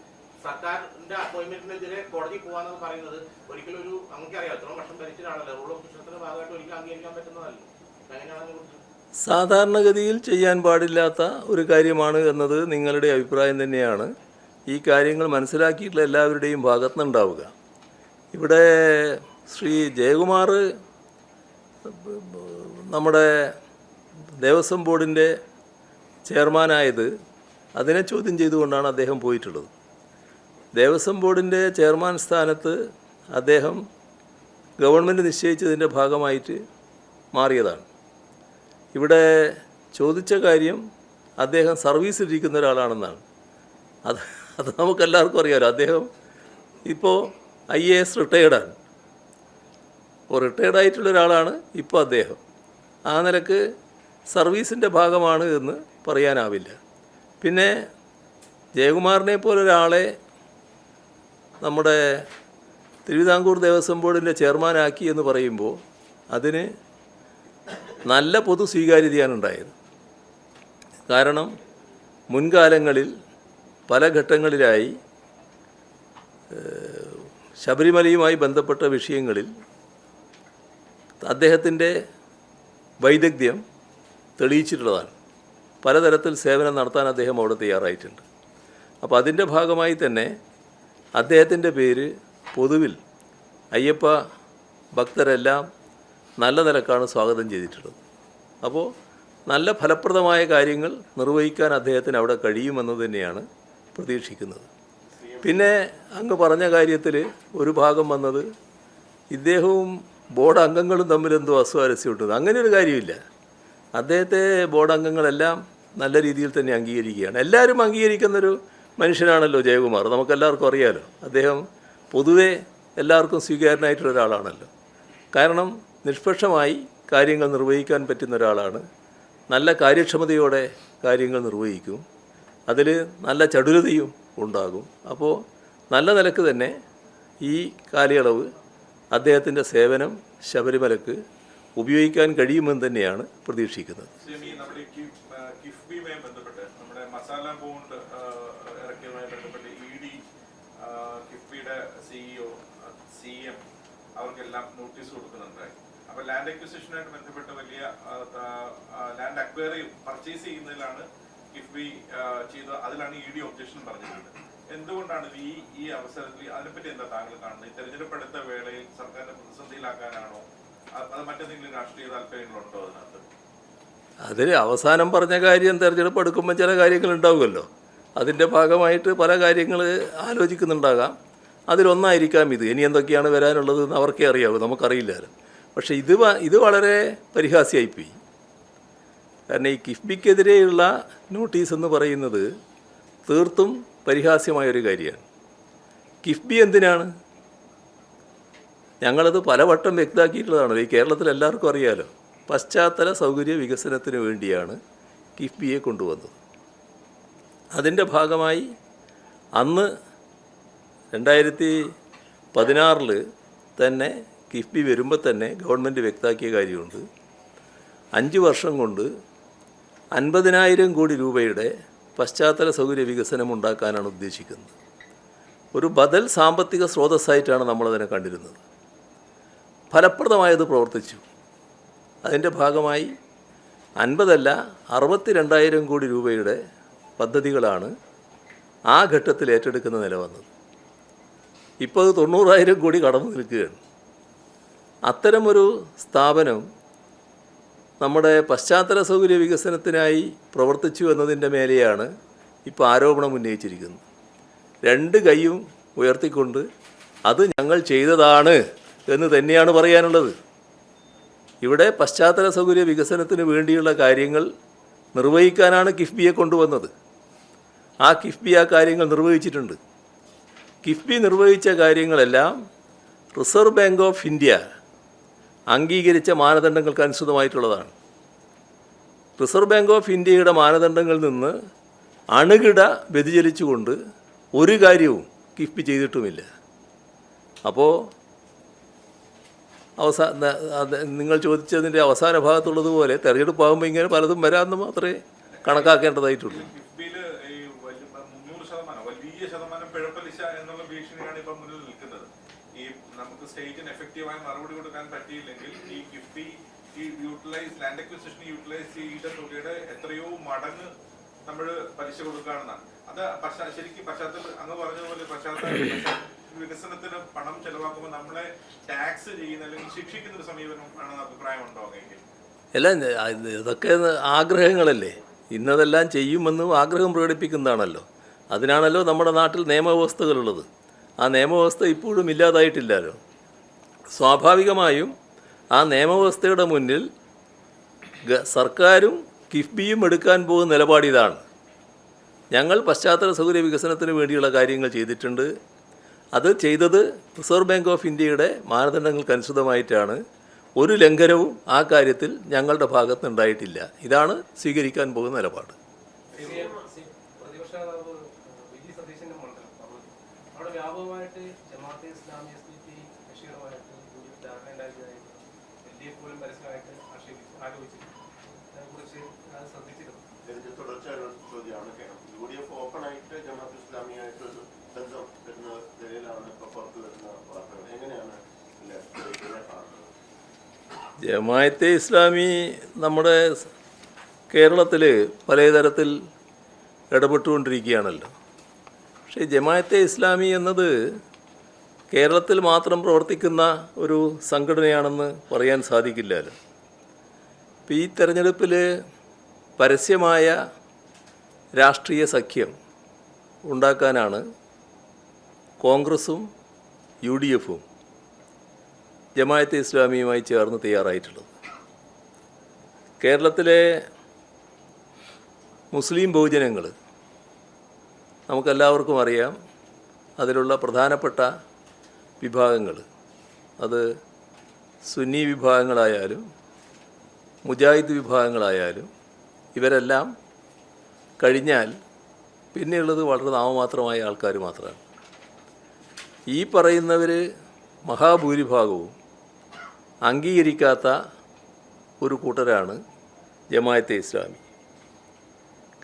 സർക്കാരിന്റെ അപ്പോയിന്റ്മെന്റിനെതിരെ കോടതി പോകാന്ന് പറയുന്നത് ഒരിക്കലും ഒരു നമുക്കറിയാം, എത്ര വർഷം ഭരിച്ചതാണല്ലോ, റൂൾ ഓഫ് ഇൻഷുറൻസിന്റെ ഭാഗമായിട്ട് ഒരിക്കലും അംഗീകരിക്കാൻ പറ്റുന്നതല്ല. സാധാരണഗതിയിൽ ചെയ്യാൻ പാടില്ലാത്ത ഒരു കാര്യമാണ് എന്നത് നിങ്ങളുടെ അഭിപ്രായം തന്നെയാണ്. ഈ കാര്യങ്ങൾ മനസ്സിലാക്കിയിട്ടുള്ള എല്ലാവരുടെയും ഭാഗത്തുനിന്നുണ്ടാവുക. ഇവിടെ ശ്രീ ജയകുമാർ നമ്മുടെ ദേവസ്വം ബോർഡിൻ്റെ ചെയർമാനായത് അതിനെ ചോദ്യം ചെയ്തുകൊണ്ടാണ് അദ്ദേഹം പോയിട്ടുള്ളത്. ദേവസ്വം ബോർഡിൻ്റെ ചെയർമാൻ സ്ഥാനത്ത് അദ്ദേഹം ഗവൺമെൻറ് നിശ്ചയിച്ചതിൻ്റെ ഭാഗമായിട്ട് മാറിയതാണ്. ഇവിടെ ചോദിച്ച കാര്യം അദ്ദേഹം സർവീസിലിരിക്കുന്ന ഒരാളാണെന്നാണ്. അത് നമുക്കെല്ലാവർക്കും അറിയാമല്ലോ. അദ്ദേഹം ഇപ്പോൾ IAS റിട്ടയേർഡാണ്. ഇപ്പോൾ റിട്ടയേർഡായിട്ടുള്ള ഒരാളാണ് ഇപ്പോൾ അദ്ദേഹം. ആ നിലക്ക് സർവീസിൻ്റെ ഭാഗമാണ് എന്ന് പറയാനാവില്ല. പിന്നെ ജയകുമാറിനെ പോലൊരാളെ നമ്മുടെ തിരുവിതാംകൂർ ദേവസ്വം ബോർഡിൻ്റെ ചെയർമാനാക്കി എന്ന് പറയുമ്പോൾ അതിന് നല്ല പൊതു സ്വീകാര്യതയാണ് ഉണ്ടായത്. കാരണം മുൻകാലങ്ങളിൽ പല ഘട്ടങ്ങളിലായി ശബരിമലയുമായി ബന്ധപ്പെട്ട വിഷയങ്ങളിൽ അദ്ദേഹത്തിൻ്റെ വൈദഗ്ധ്യം തെളിയിച്ചിട്ടുള്ളതാണ്. പലതരത്തിൽ സേവനം നടത്താൻ അദ്ദേഹം അവിടെ തയ്യാറായിട്ടുണ്ട്. അപ്പോൾ അതിൻ്റെ ഭാഗമായി തന്നെ അദ്ദേഹത്തിൻ്റെ പേര് പൊതുവിൽ അയ്യപ്പ ഭക്തരെല്ലാം നല്ല നിലക്കാണ് സ്വാഗതം ചെയ്തിട്ടുള്ളത്. അപ്പോൾ നല്ല ഫലപ്രദമായ കാര്യങ്ങൾ നിർവഹിക്കാൻ അദ്ദേഹത്തിന് അവിടെ കഴിയുമെന്ന് തന്നെയാണ് പ്രതീക്ഷിക്കുന്നത്. പിന്നെ അങ്ങ് പറഞ്ഞ കാര്യത്തിൽ ഒരു ഭാഗം വന്നത് ഇദ്ദേഹവും ബോർഡ് അംഗങ്ങളും തമ്മിൽ എന്തോ അസ്വാരസ്യമുണ്ട്. അങ്ങനെ ഒരു കാര്യമില്ല. അദ്ദേഹത്തെ ബോർഡ് അംഗങ്ങളെല്ലാം നല്ല രീതിയിൽ തന്നെ അംഗീകരിക്കുകയാണ്. എല്ലാവരും അംഗീകരിക്കുന്നൊരു മനുഷ്യനാണല്ലോ ജയകുമാർ, നമുക്കെല്ലാവർക്കും അറിയാമല്ലോ. അദ്ദേഹം പൊതുവെ എല്ലാവർക്കും സ്വീകാര്യനായിട്ടുള്ള ഒരാളാണല്ലോ. കാരണം നിഷ്പക്ഷമായി കാര്യങ്ങൾ നിർവഹിക്കാൻ പറ്റുന്ന ഒരാളാണ്. നല്ല കാര്യക്ഷമതയോടെ കാര്യങ്ങൾ നിർവഹിക്കും. അതിൽ നല്ല ചടുലതയും ഉണ്ടാകും. അപ്പോൾ നല്ല നിലക്ക് തന്നെ ഈ കാലയളവ് അദ്ദേഹത്തിൻ്റെ സേവനം ശബരിമലക്ക് ഉപയോഗിക്കാൻ കഴിയുമെന്ന് തന്നെയാണ് പ്രതീക്ഷിക്കുന്നത്. നമ്മുടെ കിഫ്ബിയുമായി ബന്ധപ്പെട്ട് നമ്മുടെ മസാല ബോണ്ട് ഇറക്കിയതുമായി ബന്ധപ്പെട്ട് ഇഡി കിഫ്ബിയുടെ സിഇഒ CM അവർക്കെല്ലാം നോട്ടീസ് കൊടുക്കുന്നുണ്ട്. അപ്പൊ ലാൻഡ് അക്വിസിഷനുമായിട്ട് ബന്ധപ്പെട്ട് വലിയ ലാൻഡ് അക്വയറി പർച്ചേസ് ചെയ്യുന്നതിലാണ് കിഫ്ബി ചെയ്ത, അതിലാണ് ഇഡി ഒബ്ജക്ഷൻ പറഞ്ഞിട്ടുണ്ട്. എന്തുകൊണ്ടാണ് ഈ അവസരത്തിൽ അതിനെപ്പറ്റി എന്താ താങ്കൾ കാണുന്നത്? ഈ തെരഞ്ഞെടുപ്പ് അടുത്ത വേളയിൽ സർക്കാരിനെ പ്രതിസന്ധിയിലാക്കാനാണോ, അത് മറ്റെന്തെങ്കിലും രാഷ്ട്രീയ താല്പര്യങ്ങളുണ്ടോ അതിനകത്ത്? അതിൽ അവസാനം പറഞ്ഞ കാര്യം തെരഞ്ഞെടുപ്പ് എടുക്കുമ്പോൾ ചില കാര്യങ്ങൾ ഉണ്ടാവുമല്ലോ. അതിൻ്റെ ഭാഗമായിട്ട് പല കാര്യങ്ങൾ ആലോചിക്കുന്നുണ്ടാകാം. അതിലൊന്നായിരിക്കാം ഇത്. ഇനി എന്തൊക്കെയാണ് വരാനുള്ളതെന്ന് അവർക്കേ അറിയാവൂ, നമുക്കറിയില്ലല്ലോ. പക്ഷേ ഇത് വളരെ പരിഹാസ്യമായിപ്പോയി. കാരണം ഈ കിഫ്ബിക്കെതിരെയുള്ള നോട്ടീസ് എന്ന് പറയുന്നത് തീർത്തും പരിഹാസ്യമായൊരു കാര്യമാണ്. കിഫ്ബി എന്തിനാണ്? ഞങ്ങളത് പലവട്ടം വ്യക്തമാക്കിയിട്ടുള്ളതാണല്ലോ. ഈ കേരളത്തിൽ എല്ലാവർക്കും അറിയാലോ. പശ്ചാത്തല സൗകര്യ വികസനത്തിന് വേണ്ടിയാണ് കിഫ്ബിയെ കൊണ്ടുവന്നത്. അതിൻ്റെ ഭാഗമായി അന്ന് 2016 തന്നെ കിഫ്ബി വരുമ്പോൾ തന്നെ ഗവൺമെൻറ് വ്യക്തമാക്കിയ കാര്യമുണ്ട്. 5 വർഷം കൊണ്ട് 50,000 കോടി രൂപയുടെ പശ്ചാത്തല സൗകര്യ വികസനം ഉണ്ടാക്കാനാണ് ഉദ്ദേശിക്കുന്നത്. ഒരു ബദൽ സാമ്പത്തിക സ്രോതസ്സായിട്ടാണ് നമ്മളതിനെ കണ്ടിരുന്നത്. ഫലപ്രദമായത് പ്രവർത്തിച്ചു. അതിൻ്റെ ഭാഗമായി 50 അല്ല 62,000 കോടി രൂപയുടെ പദ്ധതികളാണ് ആ ഘട്ടത്തിൽ ഏറ്റെടുക്കുന്ന നില വന്നത്. ഇപ്പോൾ അത് 90,000 കോടി കടന്നു നിൽക്കുകയാണ്. അത്തരമൊരു സ്ഥാപനം നമ്മുടെ പശ്ചാത്തല സൗകര്യ വികസനത്തിനായി പ്രവർത്തിച്ചു എന്നതിൻ്റെ മേലെയാണ് ഇപ്പോൾ ആരോപണം ഉന്നയിച്ചിരിക്കുന്നത്. 2 കൈയും ഉയർത്തിക്കൊണ്ട് അത് ഞങ്ങൾ ചെയ്തതാണ് എന്ന് തന്നെയാണ് പറയാനുള്ളത്. ഇവിടെ പശ്ചാത്തല സൗകര്യ വികസനത്തിന് വേണ്ടിയുള്ള കാര്യങ്ങൾ നിർവഹിക്കാനാണ് കിഫ്ബിയെ കൊണ്ടുവന്നത്. ആ കിഫ്ബി ആ കാര്യങ്ങൾ നിർവഹിച്ചിട്ടുണ്ട്. കിഫ്ബി നിർവഹിച്ച കാര്യങ്ങളെല്ലാം റിസർവ് ബാങ്ക് ഓഫ് ഇന്ത്യ അംഗീകരിച്ച മാനദണ്ഡങ്ങൾക്ക് അനുസൃതമായിട്ടുള്ളതാണ്. റിസർവ് ബാങ്ക് ഓഫ് ഇന്ത്യയുടെ മാനദണ്ഡങ്ങളിൽ നിന്ന് അണുകിട വ്യതിചലിച്ചുകൊണ്ട് ഒരു കാര്യവും കിഫ്ബി ചെയ്തിട്ടുമില്ല. അപ്പോൾ നിങ്ങൾ ചോദിച്ചതിൻ്റെ അവസാന ഭാഗത്തുള്ളതുപോലെ തെരഞ്ഞെടുപ്പാകുമ്പോൾ ഇങ്ങനെ പലതും വരാമെന്ന് മാത്രമേ കണക്കാക്കേണ്ടതായിട്ടുള്ളൂ. കിഫ്ബിയിൽ ഈ 300% വലിയ ശതമാനം പിഴപ്പലിശ എന്നുള്ള ഭീഷണിയാണ് ഇപ്പം മുന്നിൽ നിൽക്കുന്നത്. ഈ നമുക്ക് സ്റ്റേറ്റിന് എഫക്റ്റീവായ മറുപടി കൊടുക്കാൻ പറ്റിയില്ലെങ്കിൽ ഈ കിഫ്ബി ഈ ലാൻഡ് അക്വിസിഷൻ യൂട്ടിലൈസ് ചെയ്ത തുകയുടെ എത്രയോ മടങ്ങ് നമ്മൾ പലിശ കൊടുക്കുകയാണെന്നാണ്. അത് ശരിക്കും പശ്ചാത്തലം അങ്ങ് പറഞ്ഞതുപോലെ പശ്ചാത്തല വികസനത്തിന് പണം ചെലവാക്കുമ്പോൾ നമ്മളെ ടാക്സ് ചെയ്യുന്ന അല്ലെങ്കിൽ ശിക്ഷിക്കുന്ന ഒരു സമീപനം ആണെന്ന് അഭിപ്രായമുണ്ടോ എങ്കിൽ? അല്ല, ഇതൊക്കെ ആഗ്രഹങ്ങളല്ലേ. ഇന്നതെല്ലാം ചെയ്യുമെന്നും ആഗ്രഹം പ്രകടിപ്പിക്കുന്നതാണല്ലോ. അതിനാണല്ലോ നമ്മുടെ നാട്ടിൽ നിയമവ്യവസ്ഥകളുള്ളത്. ആ നിയമവ്യവസ്ഥ ഇപ്പോഴും ഇല്ലാതായിട്ടില്ലല്ലോ. സ്വാഭാവികമായും ആ നിയമവ്യവസ്ഥയുടെ മുന്നിൽ സർക്കാരും കിഫ്ബിയും എടുക്കാൻ പോകുന്ന നിലപാടിതാണ്. ഞങ്ങൾ പശ്ചാത്തല സൗകര്യ വികസനത്തിന് വേണ്ടിയുള്ള കാര്യങ്ങൾ ചെയ്തിട്ടുണ്ട്. അത് ചെയ്തത് റിസർവ് ബാങ്ക് ഓഫ് ഇന്ത്യയുടെ മാനദണ്ഡങ്ങൾക്കനുസൃതമായിട്ടാണ്. ഒരു ലംഘനവും ആ കാര്യത്തിൽ ഞങ്ങളുടെ ഭാഗത്ത് ഉണ്ടായിട്ടില്ല. ഇതാണ് സ്വീകരിക്കാൻ പോകുന്ന നിലപാട്. പ്രതിപക്ഷ നേതാവ് വ്യാപകമായിട്ട് ജമാഅത്തെ ഇസ്ലാമി SDP ബഷീറുമായിട്ട് ധാരണ ഉണ്ടാക്കിയതായിരുന്നു LDF പോലും പരസ്യമായിട്ട് ആരോപിച്ചിരുന്നു. അതിനെക്കുറിച്ച് അത് ശ്രദ്ധിച്ചിരുന്നു. ഇതിന്റെ തുടർച്ചയായ ഒരു ചോദ്യമാണ്. UDF ഓപ്പണായിട്ട് ജമാഅത്ത് ഇസ്ലാമിയായിട്ട് ഒരു ബന്ധം വരുന്ന നിലയിലാണ് ഇപ്പോൾ പുറത്തു വരുന്ന വാർത്തകൾ. എങ്ങനെയാണ് ഇതിനെ കാണുന്നത്? ജമാഅത്തെ ഇസ്ലാമി നമ്മുടെ കേരളത്തിൽ പലതരത്തിൽ ഇടപെട്ടുകൊണ്ടിരിക്കുകയാണല്ലോ. പക്ഷേ ജമാഅത്തെ ഇസ്ലാമി എന്നത് കേരളത്തിൽ മാത്രം പ്രവർത്തിക്കുന്ന ഒരു സംഘടനയാണെന്ന് പറയാൻ സാധിക്കില്ലല്ലോ. ഇപ്പോൾ ഈ തെരഞ്ഞെടുപ്പിൽ പരസ്യമായ രാഷ്ട്രീയ സഖ്യം ഉണ്ടാക്കാനാണ് കോൺഗ്രസും UDFും ജമാഅത്തെ ഇസ്ലാമിയുമായി ചേർന്ന് തയ്യാറായിട്ടുള്ളത്. കേരളത്തിലെ മുസ്ലിം ബഹുജനങ്ങൾ നമുക്കെല്ലാവർക്കും അറിയാം. അതിലുള്ള പ്രധാനപ്പെട്ട വിഭാഗങ്ങൾ, അത് സുന്നി വിഭാഗങ്ങളായാലും മുജാഹിദ് വിഭാഗങ്ങളായാലും, ഇവരെല്ലാം കഴിഞ്ഞാൽ പിന്നെയുള്ളത് വളരെ നാമമാത്രമായ ആൾക്കാർ മാത്രമാണ്. ഈ പറയുന്നവർ മഹാഭൂരിഭാഗവും അംഗീകരിക്കാത്ത ഒരു കൂട്ടരാണ് ജമാഅത്തെ ഇസ്ലാമി.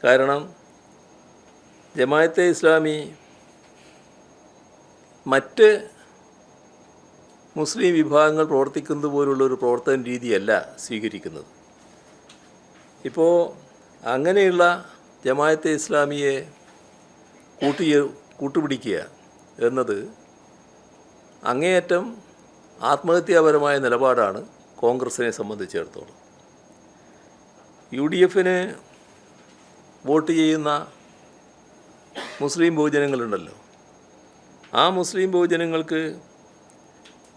കാരണം ജമാഅത്തെ ഇസ്ലാമി മറ്റ് മുസ്ലിം വിഭാഗങ്ങൾ പ്രവർത്തിക്കുന്നത് പോലുള്ളൊരു പ്രവർത്തന രീതിയല്ല സ്വീകരിക്കുന്നത്. ഇപ്പോൾ അങ്ങനെയുള്ള ജമാഅത്തെ ഇസ്ലാമിയെ കൂട്ടുപിടിക്കുക എന്നത് അങ്ങേയറ്റം ആത്മഹത്യാപരമായ നിലപാടാണ് കോൺഗ്രസിനെ സംബന്ധിച്ചിടത്തോളം. UDFന് വോട്ട് ചെയ്യുന്ന മുസ്ലിം ബഹുജനങ്ങളുണ്ടല്ലോ, ആ മുസ്ലിം ബഹുജനങ്ങൾക്ക്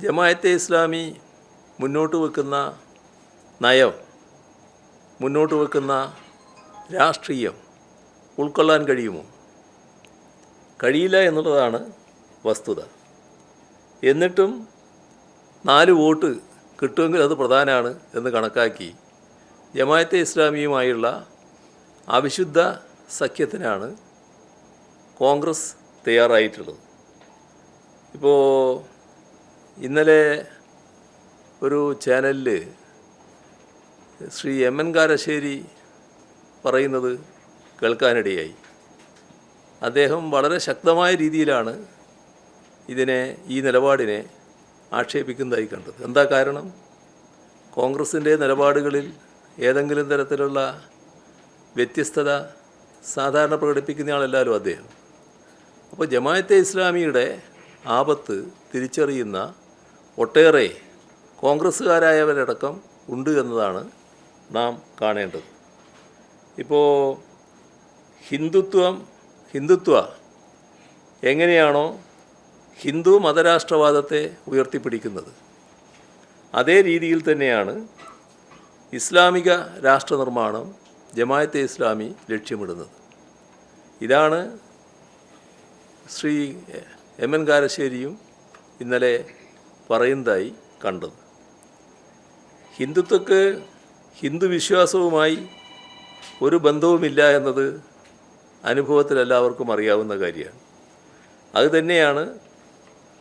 ജമാഅത്തെ ഇസ്ലാമി മുന്നോട്ട് വെക്കുന്ന നയം, മുന്നോട്ട് വെക്കുന്ന രാഷ്ട്രീയം ഉൾക്കൊള്ളാൻ കഴിയുമോ? കഴിയില്ല എന്നുള്ളതാണ് വസ്തുത. എന്നിട്ടും 4 വോട്ട് കിട്ടുമെങ്കിൽ അത് പ്രധാനമാണ് എന്ന് കണക്കാക്കി ജമാഅത്തെ ഇസ്ലാമിയുമായുള്ള അവിശുദ്ധ സഖ്യത്തിനാണ് കോൺഗ്രസ് തയ്യാറായിട്ടുള്ളത്. ഇപ്പോൾ ഇന്നലെ ഒരു ചാനലിൽ ശ്രീ MN കാരശ്ശേരി പറയുന്നത് കേൾക്കാനിടയായി. അദ്ദേഹം വളരെ ശക്തമായ രീതിയിലാണ് ഈ നിലപാടിനെ ആക്ഷേപിക്കുന്നതായി കണ്ടത്. എന്താ കാരണം? കോൺഗ്രസിൻ്റെ നിലപാടുകളിൽ ഏതെങ്കിലും തരത്തിലുള്ള വ്യത്യസ്തത സാധാരണ പ്രകടിപ്പിക്കുന്നയാളല്ലല്ലോ അദ്ദേഹം. അപ്പോൾ ജമാഅത്തെ ഇസ്ലാമിയുടെ ആപത്ത് തിരിച്ചറിയുന്ന ഒട്ടേറെ കോൺഗ്രസ്സുകാരായവരടക്കം ഉണ്ട് എന്നതാണ് നാം കാണേണ്ടത്. ഇപ്പോൾ ഹിന്ദുത്വ എങ്ങനെയാണോ ഹിന്ദു മതരാഷ്ട്രവാദത്തെ ഉയർത്തിപ്പിടിക്കുന്നത്, അതേ രീതിയിൽ തന്നെയാണ് ഇസ്ലാമിക രാഷ്ട്രനിർമ്മാണം ജമാഅത്തെ ഇസ്ലാമി ലക്ഷ്യമിടുന്നത്. ഇതാണ് ശ്രീ MN കാരശ്ശേരിയും ഇന്നലെ പറയുന്നതായി കണ്ടത്. ഹിന്ദുത്വക്ക് ഹിന്ദു വിശ്വാസവുമായി ഒരു ബന്ധവുമില്ല എന്നത് അനുഭവത്തിൽ എല്ലാവർക്കും അറിയാവുന്ന കാര്യമാണ്. അതുതന്നെയാണ്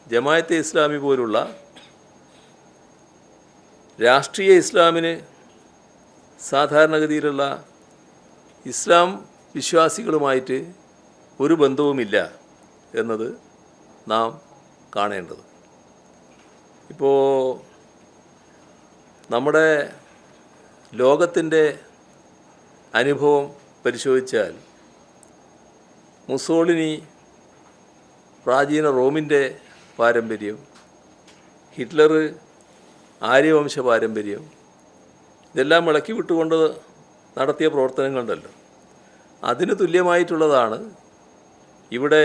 ജമാഅത്തെ ഇസ്ലാമി പോലുള്ള രാഷ്ട്രീയ ഇസ്ലാമിന് സാധാരണഗതിയിലുള്ള ഇസ്ലാം വിശ്വാസികളുമായിട്ട് ഒരു ബന്ധവുമില്ല എന്നത് നാം കാണേണ്ടത്. ഇപ്പോൾ നമ്മുടെ ലോകത്തിൻ്റെ അനുഭവം പരിശോധിച്ചാൽ മുസോളിനി പ്രാചീന റോമിൻ്റെ പാരമ്പര്യം, ഹിറ്റ്ലർ ആര്യവംശ പാരമ്പര്യം, ഇതെല്ലാം ഇളക്കി വിട്ടുകൊണ്ട് നടത്തിയ പ്രവർത്തനങ്ങളുണ്ടല്ലോ. അതിന് തുല്യമായിട്ടുള്ളതാണ് ഇവിടെ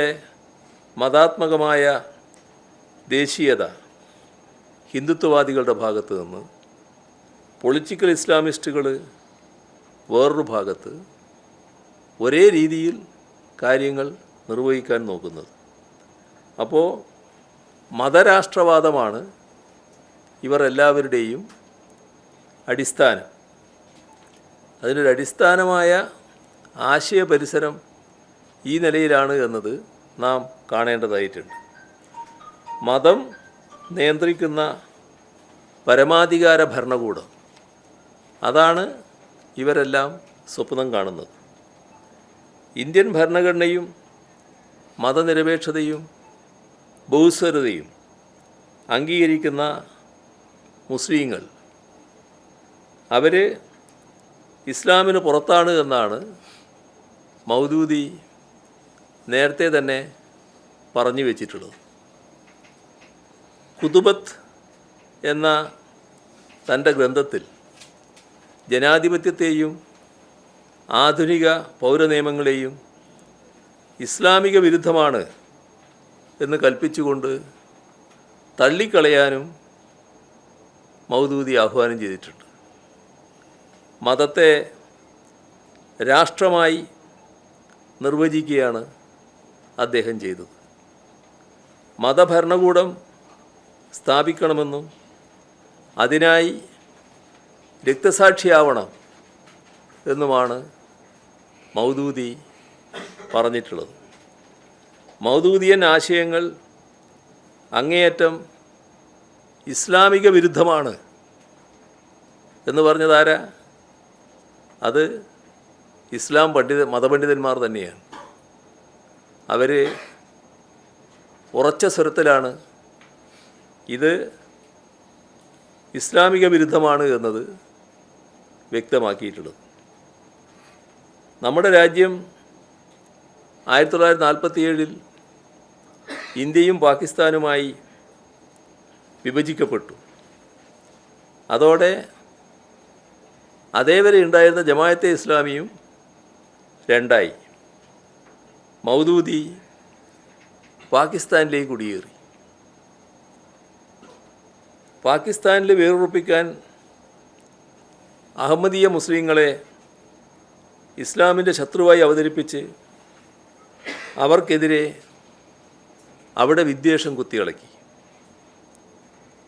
മതാത്മകമായ ദേശീയത ഹിന്ദുത്വവാദികളുടെ ഭാഗത്ത് നിന്ന്, പൊളിറ്റിക്കൽ ഇസ്ലാമിസ്റ്റുകൾ വേറൊരു ഭാഗത്ത് ഒരേ രീതിയിൽ കാര്യങ്ങൾ നിർവഹിക്കാൻ നോക്കുന്നത്. അപ്പോൾ മതരാഷ്ട്രവാദമാണ് ഇവർ എല്ലാവരുടെയും അടിസ്ഥാനം. അതിനൊരു അടിസ്ഥാനമായ ആശയ പരിസരം ഈ നിലയിലാണ് എന്നത് നാം കാണേണ്ടതായിട്ടുണ്ട്. മതം നിയന്ത്രിക്കുന്ന പരമാധികാര ഭരണകൂടം, അതാണ് ഇവരെല്ലാം സ്വപ്നം കാണുന്നത്. ഇന്ത്യൻ ഭരണഘടനയും മതനിരപേക്ഷതയും ബഹുസ്വരതയും അംഗീകരിക്കുന്ന മുസ്ലിങ്ങൾ അവർ ഇസ്ലാമിന് പുറത്താണ് എന്നാണ് മൗദൂദി നേരത്തെ തന്നെ പറഞ്ഞു വച്ചിട്ടുള്ളത്. കുതുബത്ത് എന്ന തൻ്റെ ഗ്രന്ഥത്തിൽ ജനാധിപത്യത്തെയും ആധുനിക പൗരനിയമങ്ങളെയും ഇസ്ലാമിക വിരുദ്ധമാണ് എന്ന് കൽപ്പിച്ചുകൊണ്ട് തള്ളിക്കളയാനും മൗദൂദി ആഹ്വാനം ചെയ്തിട്ടുണ്ട്. മതത്തെ രാഷ്ട്രമായി നിർവചിക്കുകയാണ് അദ്ദേഹം ചെയ്തത്. മതഭരണകൂടം സ്ഥാപിക്കണമെന്നും അതിനായി രക്തസാക്ഷിയാവണം എന്നുമാണ് മൗദൂദി പറഞ്ഞിട്ടുള്ളത്. മൗദൂദിയൻ ആശയങ്ങൾ അങ്ങേയറ്റം ഇസ്ലാമിക വിരുദ്ധമാണ് എന്ന് പറഞ്ഞതാരാ? അത് ഇസ്ലാം മതപണ്ഡിതന്മാർ തന്നെയാണ്. അവർ ഉറച്ച സ്വരത്തിലാണ് ഇത് ഇസ്ലാമിക വിരുദ്ധമാണ് എന്നത് വ്യക്തമാക്കിയിട്ടുള്ളത്. നമ്മുടെ രാജ്യം 1947 ഇന്ത്യയും പാകിസ്ഥാനുമായി വിഭജിക്കപ്പെട്ടു. അതോടെ അതേവരെ ഉണ്ടായിരുന്ന ജമാഅത്തെ ഇസ്ലാമിയും രണ്ടായി. മൗദൂദി പാകിസ്ഥാനിലേക്ക് കുടിയേറി. പാകിസ്ഥാനിൽ വേറുറപ്പിക്കാൻ അഹമ്മദീയ മുസ്ലിങ്ങളെ ഇസ്ലാമിൻ്റെ ശത്രുവായി അവതരിപ്പിച്ച് അവർക്കെതിരെ അവിടെ വിദ്വേഷം കുത്തിയിളക്കി.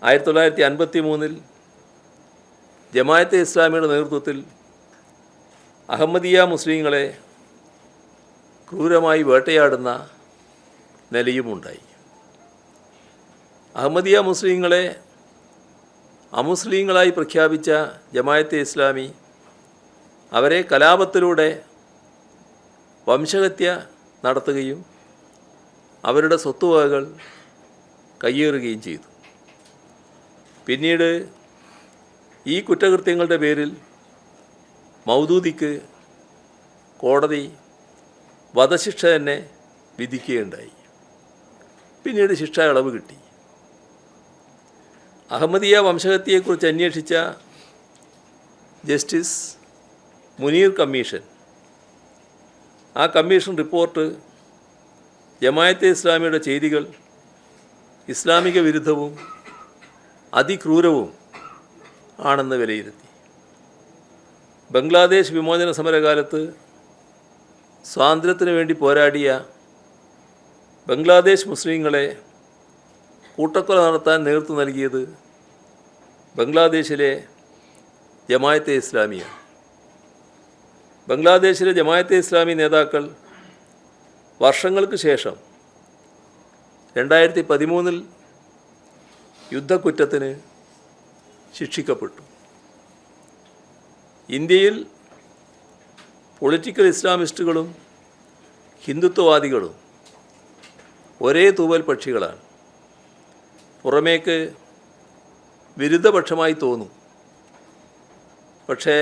1953 ജമാഅത്തെ ഇസ്ലാമിയുടെ നേതൃത്വത്തിൽ അഹമ്മദിയ മുസ്ലിങ്ങളെ ക്രൂരമായി വേട്ടയാടുന്ന നിലയുമുണ്ടായി. അഹമ്മദിയ മുസ്ലിങ്ങളെ അമുസ്ലിങ്ങളായി പ്രഖ്യാപിച്ച ജമാഅത്തെ ഇസ്ലാമി അവരെ കലാപത്തിലൂടെ വംശഹത്യ നടത്തുകയും അവരുടെ സ്വത്തുവകകൾ കയ്യേറുകയും ചെയ്തു. പിന്നീട് ഈ കുറ്റകൃത്യങ്ങളുടെ പേരിൽ മൗദൂദിക്ക് കോടതി വധശിക്ഷ തന്നെ വിധിക്കുകയുണ്ടായി. പിന്നീട് ശിക്ഷ ഇളവ് കിട്ടി. അഹമ്മദിയ വംശഹത്യയെക്കുറിച്ച് അന്വേഷിച്ച ജസ്റ്റിസ് മുനീർ കമ്മീഷൻ, ആ കമ്മീഷൻ റിപ്പോർട്ട് ജമാഅത്തെ ഇസ്ലാമിയുടെ ചെയ്തികൾ ഇസ്ലാമിക വിരുദ്ധവും അതിക്രൂരവും ആണെന്ന് വിലയിരുത്തി. ബംഗ്ലാദേശ് വിമോചന സമരകാലത്ത് സ്വാതന്ത്ര്യത്തിന് വേണ്ടി പോരാടിയ ബംഗ്ലാദേശ് മുസ്ലിങ്ങളെ കൂട്ടക്കൊല നടത്താൻ നേതൃത്വം നൽകിയത് ബംഗ്ലാദേശിലെ ജമാഅത്തെ ഇസ്ലാമിയാണ്. ബംഗ്ലാദേശിലെ ജമാഅത്തെ ഇസ്ലാമി നേതാക്കൾ വർഷങ്ങൾക്ക് ശേഷം 2013 യുദ്ധക്കുറ്റത്തിന് ശിക്ഷിക്കപ്പെട്ടു. ഇന്ത്യയിൽ പൊളിറ്റിക്കൽ ഇസ്ലാമിസ്റ്റുകളും ഹിന്ദുത്വവാദികളും ഒരേ തൂവൽ പക്ഷികളാണ്. പുറമേക്ക് വിരുദ്ധപക്ഷമായി തോന്നും, പക്ഷേ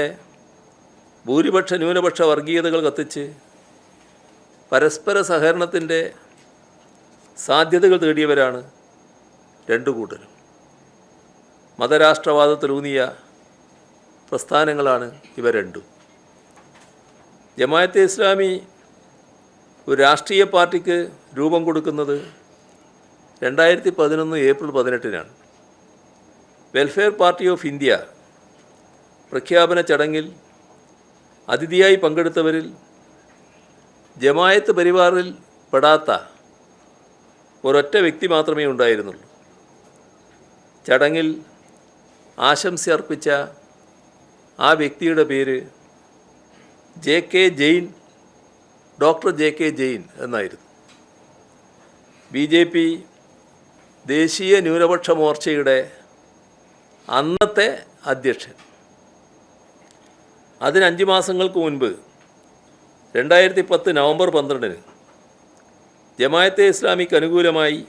ഭൂരിപക്ഷ ന്യൂനപക്ഷ വർഗീയതകൾ കത്തിച്ച് പരസ്പര സഹകരണത്തിൻ്റെ സാധ്യതകൾ തേടിയവരാണ് രണ്ടു കൂട്ടരും. മതരാഷ്ട്രവാദത്തിലൂന്നിയ പ്രസ്ഥാനങ്ങളാണ് ഇവ രണ്ടും. ജമാഅത്തെ ഇസ്ലാമി ഒരു രാഷ്ട്രീയ പാർട്ടിക്ക് രൂപം കൊടുക്കുന്നത് 2011 ഏപ്രിൽ 18-നാണ്. വെൽഫെയർ പാർട്ടി ഓഫ് ഇന്ത്യ പ്രഖ്യാപന ചടങ്ങിൽ അതിഥിയായി പങ്കെടുത്തവരിൽ ജമാഅത്ത് പരിവാറിൽ പെടാത്ത ഒരൊറ്റ വ്യക്തി മാത്രമേ ഉണ്ടായിരുന്നുള്ളൂ. ചടങ്ങിൽ ആശംസ അർപ്പിച്ച ആ വ്യക്തിയുടെ പേര് ഡോക്ടർ ജെ കെ ജെയിൻ എന്നായിരുന്നു. BJP ദേശീയ ന്യൂനപക്ഷ മോർച്ചയുടെ അന്നത്തെ അധ്യക്ഷൻ. അതിന് 5 മാസങ്ങൾക്ക് മുൻപ് 2010 നവംബർ 12 ജമാഅത്തെ ഇസ്ലാമിക്ക് അനുകൂലമായി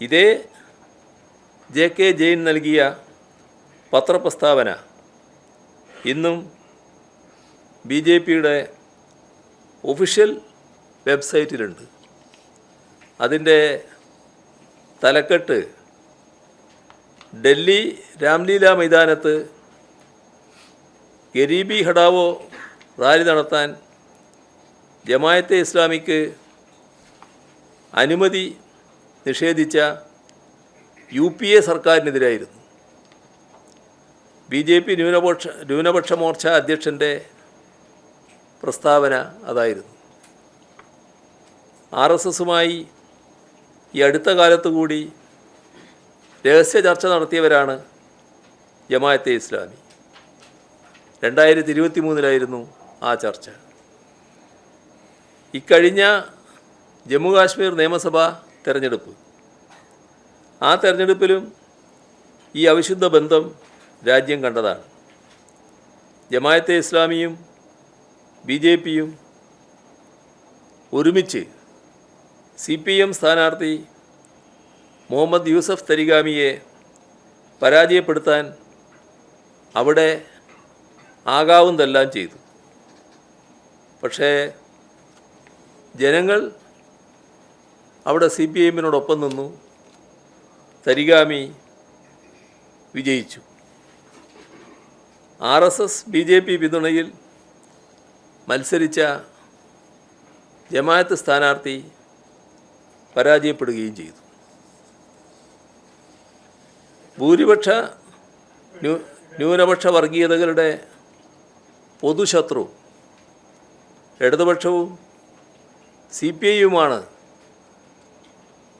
ഇതേ JK ജെയിൻ നൽകിയ പത്രപ്രസ്താവന ഇന്നും BJPയുടെ ഒഫീഷ്യൽ വെബ്സൈറ്റിലുണ്ട്. അതിൻ്റെ തലക്കെട്ട് ഡൽഹി രാംലീല മൈതാനത്ത് ഗരീബി ഹടാവോ റാലി നടത്താൻ ജമാഅത്തെ ഇസ്ലാമിക്ക് അനുമതി നിഷേധിച്ച UPA സർക്കാരിനെതിരായിരുന്നു. BJP ന്യൂനപക്ഷ മോർച്ച അധ്യക്ഷൻ്റെ പ്രസ്താവന അതായിരുന്നു. RSSുമായി ഈ അടുത്ത കാലത്ത് കൂടി രഹസ്യ ചർച്ച നടത്തിയവരാണ് ജമാഅത്തെ ഇസ്ലാമി. 2023 ആ ചർച്ച. ഇക്കഴിഞ്ഞ ജമ്മു കാശ്മീർ നിയമസഭാ തെരഞ്ഞെടുപ്പ്, ആ തെരഞ്ഞെടുപ്പിലും ഈ അവിശുദ്ധ ബന്ധം രാജ്യം കണ്ടതാണ്. ജമാഅത്തെ ഇസ്ലാമിയും BJPയും ഒരുമിച്ച് CPM സ്ഥാനാർത്ഥി മുഹമ്മദ് യൂസഫ് തരിഗാമിയെ പരാജയപ്പെടുത്താൻ അവിടെ ആകാവുന്നതെല്ലാം ചെയ്തു. പക്ഷേ ജനങ്ങൾ അവിടെ CPMനോടൊപ്പം നിന്നു. തരിഗാമി വിജയിച്ചു. RSS BJP പിന്തുണയിൽ മത്സരിച്ച ജമാഅത്ത് സ്ഥാനാർത്ഥി പരാജയപ്പെടുകയും ചെയ്തു. ഭൂരിപക്ഷ ന്യൂനപക്ഷ വർഗീയതകളുടെ പൊതുശത്രു ഇടതുപക്ഷവും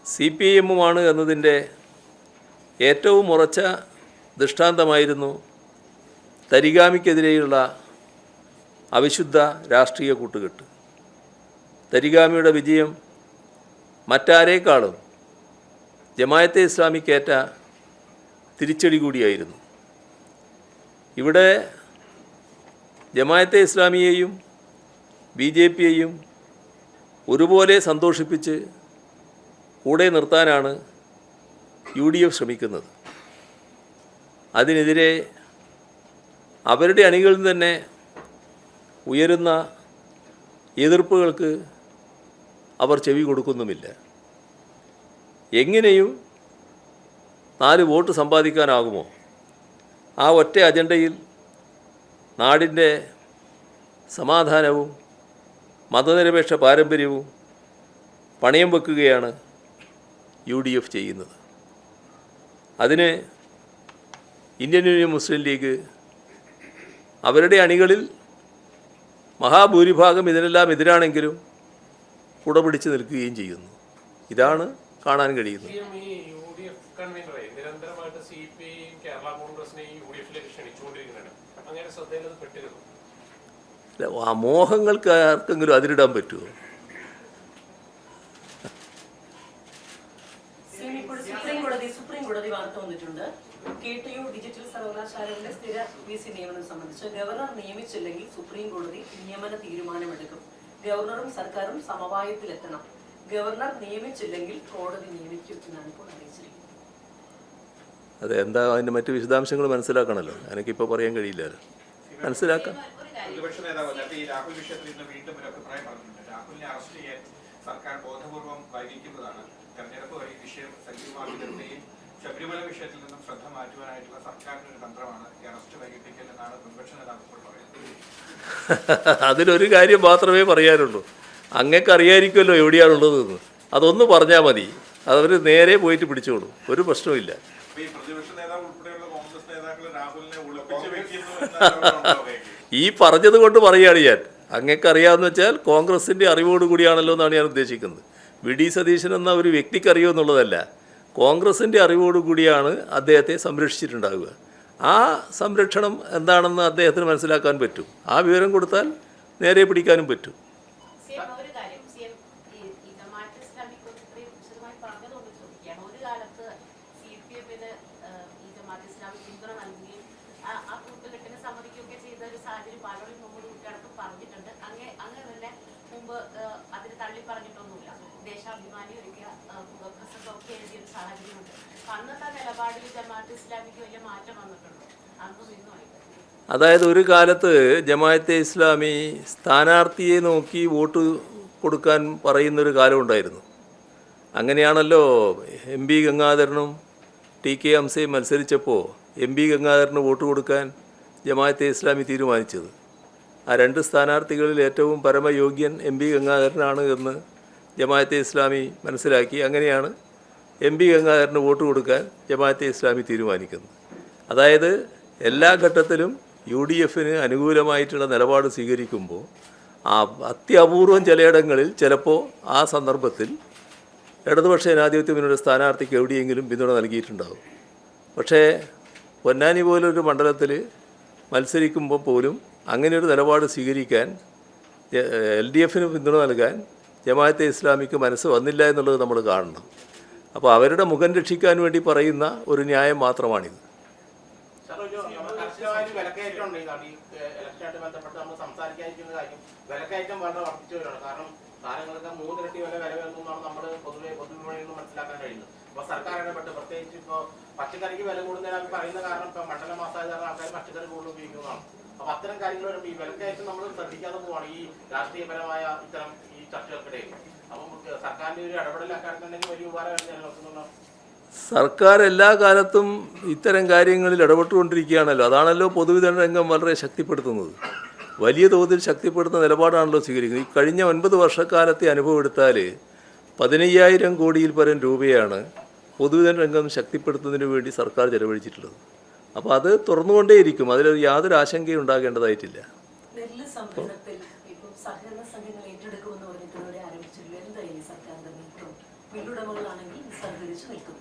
CPIയുമാണ് എന്നതിൻ്റെ ഏറ്റവും ഉറച്ച ദൃഷ്ടാന്തമായിരുന്നു തരിഗാമിക്കെതിരെയുള്ള അവിശുദ്ധ രാഷ്ട്രീയ കൂട്ടുകെട്ട്. തരിഗാമിയുടെ വിജയം മറ്റാരേക്കാളും ജമാഅത്തെ ഇസ്ലാമിക്കേറ്റ തിരിച്ചടി കൂടിയായിരുന്നു. ഇവിടെ ജമാഅത്തെ ഇസ്ലാമിയെയും BJPയെയും ഒരുപോലെ സന്തോഷിപ്പിച്ച് കൂടെ നിർത്താനാണ് UDF ശ്രമിക്കുന്നത്. അതിനെതിരെ അവരുടെ അണികളിൽ തന്നെ ഉയരുന്ന എതിർപ്പുകൾക്ക് അവർ ചെവി കൊടുക്കുന്നുമില്ല. എങ്ങനെയും 4 വോട്ട് സമ്പാദിക്കാനാകുമോ? ആ ഒറ്റ അജണ്ടയിൽ നാടിൻ്റെ സമാധാനവും മതനിരപേക്ഷ പാരമ്പര്യവും പണയം വെക്കുകയാണ് UDF ചെയ്യുന്നത്. അതിന് ഇന്ത്യൻ യൂണിയൻ മുസ്ലിം ലീഗ് അവരുടെ അണികളിൽ മഹാഭൂരിഭാഗം ഇതിനെല്ലാം എതിരാണെങ്കിലും കുടപിടിച്ച് നിൽക്കുകയും ചെയ്യുന്നു. ഇതാണ് കാണാൻ കഴിയുന്നത്. ഈ UDF കൺവീനറെ നിരന്തരമായിട്ട് CPIയും കേരള കോൺഗ്രസിനെയും UDFിലേക്ക് ക്ഷണിച്ചുകൊണ്ടിരിക്കുന്നുണ്ട്. അങ്ങനെ ശ്രദ്ധയിൽ അത് പെട്ടിരുന്നു. ആ മോഹങ്ങൾക്ക് ആർക്കെങ്കിലും അതിരിടാൻ പറ്റുമോ? സുപ്രീം കോടതി വാർത്ത വന്നിട്ടുണ്ട്. KTU ഡിജിറ്റൽ സർവകലാശാലയുടെ സ്ഥിര VC നിയമനം സംബന്ധിച്ച് ഗവർണർ നിയമിച്ചില്ലെങ്കിൽ സുപ്രീം കോടതി നിയമന തീരുമാനമെടുക്കും. ഗവർണറും സർക്കാരും സമവായത്തിലെത്തണം. ഗവർണർ നിയമിച്ചില്ലെങ്കിൽ കോടതി നിയമിക്കും എന്നാണ് ഇപ്പോൾ അറിയിച്ചിരിക്കുന്നത്. അതെ, എന്താ അതിൻ്റെ മറ്റു വിശദാംശങ്ങൾ മനസ്സിലാക്കണമല്ലോ. എനിക്കിപ്പോൾ പറയാൻ കഴിയില്ലല്ലോ. മനസ്സിലാക്കാം. പ്രതിപക്ഷ നേതാവ് ഈ രാഹുൽ വിഷയത്തിൽ ഇന്ന് വീണ്ടും ഒരു അഭിപ്രായം പറഞ്ഞിട്ടുണ്ട്. രാഹുലിനെ അറസ്റ്റ് ചെയ്യാൻ സർക്കാർ ബോധപൂർവം വൈകിക്കുന്നതാണ്. തെരഞ്ഞെടുപ്പ് വഴി വിഷയം സജീവമാക്കി നിർത്തുകയും ശബരിമല വിഷയത്തിൽ നിന്നും ശ്രദ്ധ മാറ്റുവാനായിട്ടുള്ള സർക്കാരിന്റെ ഒരു തന്ത്രമാണ് ഈ അറസ്റ്റ് വൈകിപ്പിക്കൽ എന്നാണ് പ്രതിപക്ഷ നേതാവ് ഇപ്പോൾ പറയുന്നത്. അതിലൊരു കാര്യം മാത്രമേ പറയാനുള്ളൂ. അങ്ങക്ക് അറിയായിരിക്കുമല്ലോ എവിടെയാണുള്ളതെന്ന്. അതൊന്ന് പറഞ്ഞാൽ മതി, അതവർ നേരെ പോയിട്ട് പിടിച്ചോളൂ. ഒരു പ്രശ്നവുമില്ല. ഈ പ്രതിപക്ഷ നേതാവ് ഉൾപ്പെടെയുള്ള കോൺഗ്രസ് നേതാക്കൾ രാഹുലിനെ ഒളിപ്പിച്ച് വെക്കുന്നു എന്നാണ് ഈ പറഞ്ഞത് കൊണ്ട് പറയുകയാണ് ഞാൻ. അങ്ങക്ക് അറിയാമെന്ന് വെച്ചാൽ കോൺഗ്രസിൻ്റെ അറിവോടുകൂടിയാണല്ലോ എന്നാണ് ഞാൻ ഉദ്ദേശിക്കുന്നത്. VD സതീശൻ എന്ന ഒരു വ്യക്തിക്ക് അറിയോ എന്നുള്ളതല്ല, കോൺഗ്രസിൻ്റെ അറിവോടുകൂടിയാണ് അദ്ദേഹത്തെ സംരക്ഷിച്ചിട്ടുണ്ടാവുക. ആ സംരക്ഷണം എന്താണെന്ന് അദ്ദേഹത്തിന് മനസ്സിലാക്കാൻ പറ്റും. ആ വിവരം കൊടുത്താൽ നേരെ പിടിക്കാനും പറ്റും. ഒരു കാര്യം CM ഈ ജമാഅത്തെ ഇസ്ലാമിക്ക് ഇത്രയും വിശദമായി പറഞ്ഞതുകൊണ്ട് ചോദിക്കുകയാണ്. ഒരു കാലത്ത് സാഹചര്യമുണ്ട്. അന്നത്തെ നിലപാടിൽ ജമാഅത്ത് ഇസ്ലാമിക്ക് വലിയ മാറ്റം വന്നിട്ടുണ്ടോ? അന്നും ഇന്നുമായിട്ട്. അതായത് ഒരു കാലത്ത് ജമാഅത്തെ ഇസ്ലാമി സ്ഥാനാർത്ഥിയെ നോക്കി വോട്ട് കൊടുക്കാൻ പറയുന്നൊരു കാലമുണ്ടായിരുന്നു. അങ്ങനെയാണല്ലോ എം പി ഗംഗാധരനും ടി കെ ഹംസയും മത്സരിച്ചപ്പോൾ എം പി ഗംഗാധരന് വോട്ട് കൊടുക്കാൻ ജമാഅത്തെ ഇസ്ലാമി തീരുമാനിച്ചത്. ആ രണ്ട് സ്ഥാനാർത്ഥികളിൽ ഏറ്റവും പരമയോഗ്യൻ എം പി ഗംഗാധരനാണ് എന്ന് ജമാഅത്തെ ഇസ്ലാമി മനസ്സിലാക്കി. അങ്ങനെയാണ് എം പി ഗംഗാധരന് വോട്ട് കൊടുക്കാൻ ജമാഅത്തെ ഇസ്ലാമി തീരുമാനിക്കുന്നത്. അതായത് എല്ലാ ഘട്ടത്തിലും യു ഡി എഫിന് അനുകൂലമായിട്ടുള്ള നിലപാട് സ്വീകരിക്കുമ്പോൾ അത്യപൂർവം ചിലയിടങ്ങളിൽ ചിലപ്പോൾ ആ സന്ദർഭത്തിൽ ഇടതുപക്ഷ ജനാധിപത്യ മുന്നണിയുടെ സ്ഥാനാർത്ഥിക്ക് എവിടെയെങ്കിലും പിന്തുണ നൽകിയിട്ടുണ്ടാകും. പക്ഷേ പൊന്നാനി പോലൊരു മണ്ഡലത്തിൽ മത്സരിക്കുമ്പോൾ പോലും അങ്ങനെയൊരു നിലപാട് സ്വീകരിക്കാൻ എൽ ഡി എഫിന് പിന്തുണ നൽകാൻ ജമാഅത്തെ ഇസ്ലാമിക്ക് മനസ്സ് വന്നില്ല എന്നുള്ളത് നമ്മൾ കാണണം. അപ്പോൾ അവരുടെ മുഖം രക്ഷിക്കാൻ വേണ്ടി പറയുന്ന ഒരു ന്യായം മാത്രമാണിത്. സാർ, ഒരു കർശനമായൊരു വിലക്കയറ്റം ഉണ്ട്. ഈ ഇലക്ഷനായിട്ട് ബന്ധപ്പെട്ട് നമ്മൾ സംസാരിക്കാതിരിക്കുന്ന കാര്യം വിലക്കയറ്റം വളരെ വർദ്ധിച്ചു വരികയാണ്. കാരണം സാധനങ്ങൾക്ക് 3 ഇരട്ടി വില വരുന്നതാണ് നമ്മൾ പൊതുവിപണിയിൽ നിന്ന് മനസ്സിലാക്കാൻ കഴിയുന്നത്. അപ്പോൾ സർക്കാർ ഇടപെട്ട് പ്രത്യേകിച്ച് ഇപ്പോൾ പച്ചക്കറിക്ക് വില കൂടുന്നതിന് പറയുന്ന കാരണം ഇപ്പോൾ മണ്ഡല മാസമായത് കാരണം ആൾക്കാർ പച്ചക്കറി കൂടുതൽ ഉപയോഗിക്കുന്നതാണ്. അപ്പോൾ അത്തരം കാര്യങ്ങൾ വരുമ്പോൾ ഈ വിലക്കയറ്റം നമ്മൾ ശ്രദ്ധിക്കാതെ പോവാണ് ഈ രാഷ്ട്രീയപരമായ ഇത്തരം ഈ ചർച്ചകൾക്കിടയിൽ. അപ്പം സർക്കാരിൻ്റെ ഒരു ഇടപെടൽ അക്കാര്യത്തിലുണ്ടെങ്കിൽ വലിയ ഉപകാരമായിട്ട് നോക്കുന്നുണ്ടോ? സർക്കാർ എല്ലാ കാലത്തും ഇത്തരം കാര്യങ്ങളിൽ ഇടപെട്ടുകൊണ്ടിരിക്കുകയാണല്ലോ. അതാണല്ലോ പൊതുവിതരണ രംഗം വളരെ ശക്തിപ്പെടുത്തുന്നത്. വലിയ തോതിൽ ശക്തിപ്പെടുത്തുന്ന നിലപാടാണല്ലോ സ്വീകരിക്കുന്നത്. ഈ കഴിഞ്ഞ 9 വർഷക്കാലത്തെ അനുഭവം എടുത്താൽ 15,000 കോടിയിൽ പരം രൂപയാണ് പൊതുവിതരണ രംഗം ശക്തിപ്പെടുത്തുന്നതിന് വേണ്ടി സർക്കാർ ചെലവഴിച്ചിട്ടുള്ളത്. അപ്പോൾ അത് തുറന്നുകൊണ്ടേയിരിക്കും. അതിൽ യാതൊരു ആശങ്കയും ഉണ്ടാകേണ്ടതായിട്ടില്ല. നെല്ല് സംഭരണത്തിൽ ഇപ്പോൾ സഹകരണ സംഘങ്ങൾ ഏറ്റെടുക്കുമെന്ന് പറഞ്ഞിട്ടുള്ളവരെ ആരംഭിച്ചിട്ടില്ല. എന്തായാലും സർക്കാരിന്റെ നീക്കം മില്ലുടമകളാണെങ്കിൽ സഹകരിച്ച് നിൽക്കുന്നു.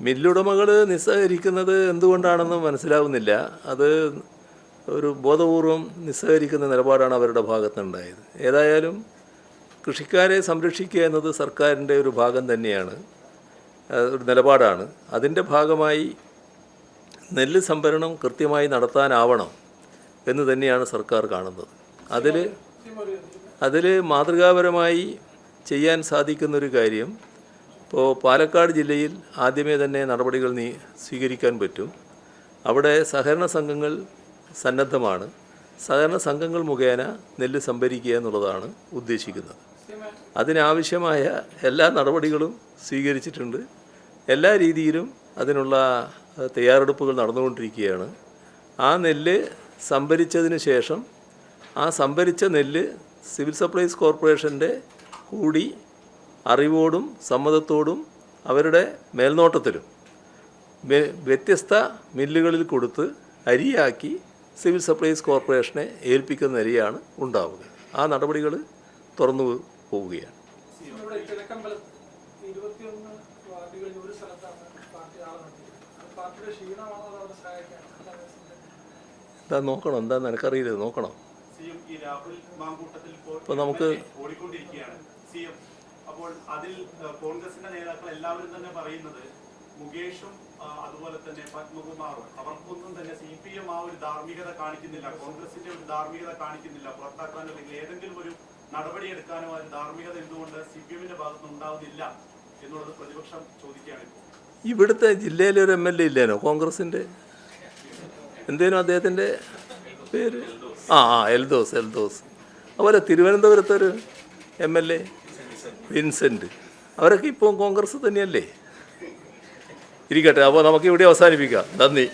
മില്ലുടമകൾ നിസ്സഹകരിക്കുന്നത് എന്തുകൊണ്ടാണെന്ന് മനസ്സിലാവുന്നില്ല. അത് ഒരു ബോധപൂർവം നിസ്സഹകരിക്കുന്ന നിലപാടാണ് അവരുടെ ഭാഗത്തുണ്ടായത്. ഏതായാലും കൃഷിക്കാരെ സംരക്ഷിക്കുക എന്നത് സർക്കാരിൻ്റെ ഒരു ഭാഗം തന്നെയാണ്, ഒരു നിലപാടാണ്. അതിൻ്റെ ഭാഗമായി നെല്ല് സംഭരണം കൃത്യമായി നടത്താനാവണം എന്ന് തന്നെയാണ് സർക്കാർ കാണുന്നത്. അതിൽ മാതൃകാപരമായി ചെയ്യാൻ സാധിക്കുന്നൊരു കാര്യം ഇപ്പോൾ പാലക്കാട് ജില്ലയിൽ ആദ്യമേ തന്നെ നടപടികൾ സ്വീകരിക്കാൻ പറ്റും. അവിടെ സഹകരണ സംഘങ്ങൾ സന്നദ്ധമാണ്. സഹകരണ സംഘങ്ങൾ മുഖേന നെല്ല് സംഭരിക്കുക എന്നുള്ളതാണ് ഉദ്ദേശിക്കുന്നത്. അതിനാവശ്യമായ എല്ലാ നടപടികളും സ്വീകരിച്ചിട്ടുണ്ട്. എല്ലാ രീതിയിലും അതിനുള്ള തയ്യാറെടുപ്പുകൾ നടന്നുകൊണ്ടിരിക്കുകയാണ്. ആ നെല്ല് സംഭരിച്ചതിന് ശേഷം ആ സംഭരിച്ച നെല്ല് സിവിൽ സപ്ലൈസ് കോർപ്പറേഷൻ്റെ കൂടി അറിവോടും സമ്മതത്തോടും അവരുടെ മേൽനോട്ടത്തിലും വ്യത്യസ്ത മില്ലുകളിൽ കൊടുത്ത് അരിയാക്കി സിവിൽ സപ്ലൈസ് കോർപ്പറേഷനെ ഏൽപ്പിക്കുന്ന അരിയാണ് ഉണ്ടാവുക. ആ നടപടികൾ തുറന്നു പോവുകയാണ്. എന്താ നോക്കണം, എന്താന്ന് എനിക്കറിയില്ല, നോക്കണം. അപ്പോൾ നമുക്ക് അപ്പോൾ അതിൽ കോൺഗ്രസിന്റെ നേതാക്കൾ എല്ലാവരും തന്നെ പറയുന്നത് മുകേഷും അതുപോലെ തന്നെ പത്മകുമാറും അവർക്കൊന്നും തന്നെ CPM ആ ഒരു ധാർമ്മികത കാണിക്കുന്നില്ല, കോൺഗ്രസിന്റെ ഒരു ധാർമ്മികത കാണിക്കുന്നില്ല, പുറത്താക്കാനോ അല്ലെങ്കിൽ ഏതെങ്കിലും ഒരു നടപടിയെടുക്കാനോ ആ ഒരു ധാർമ്മികത എന്തുകൊണ്ട് CPMന്റെ ഭാഗത്ത് ഉണ്ടാവുന്നില്ല എന്നുള്ളത് പ്രതിപക്ഷം ചോദിക്കുകയാണ്. ഇപ്പോൾ ഇവിടുത്തെ ജില്ലയിലെ ഒരു MLA ഇല്ലേനോ കോൺഗ്രസിൻ്റെ, എന്തേനോ അദ്ദേഹത്തിൻ്റെ പേര് എൽദോസ്. അതുപോലെ തിരുവനന്തപുരത്തൊരു MLA വിൻസെൻ്റ്, അവരൊക്കെ ഇപ്പോൾ കോൺഗ്രസ് തന്നെയല്ലേ. ഇരിക്കട്ടെ, അപ്പോൾ നമുക്ക് ഇവിടെ അവസാനിപ്പിക്കാം. നന്ദി.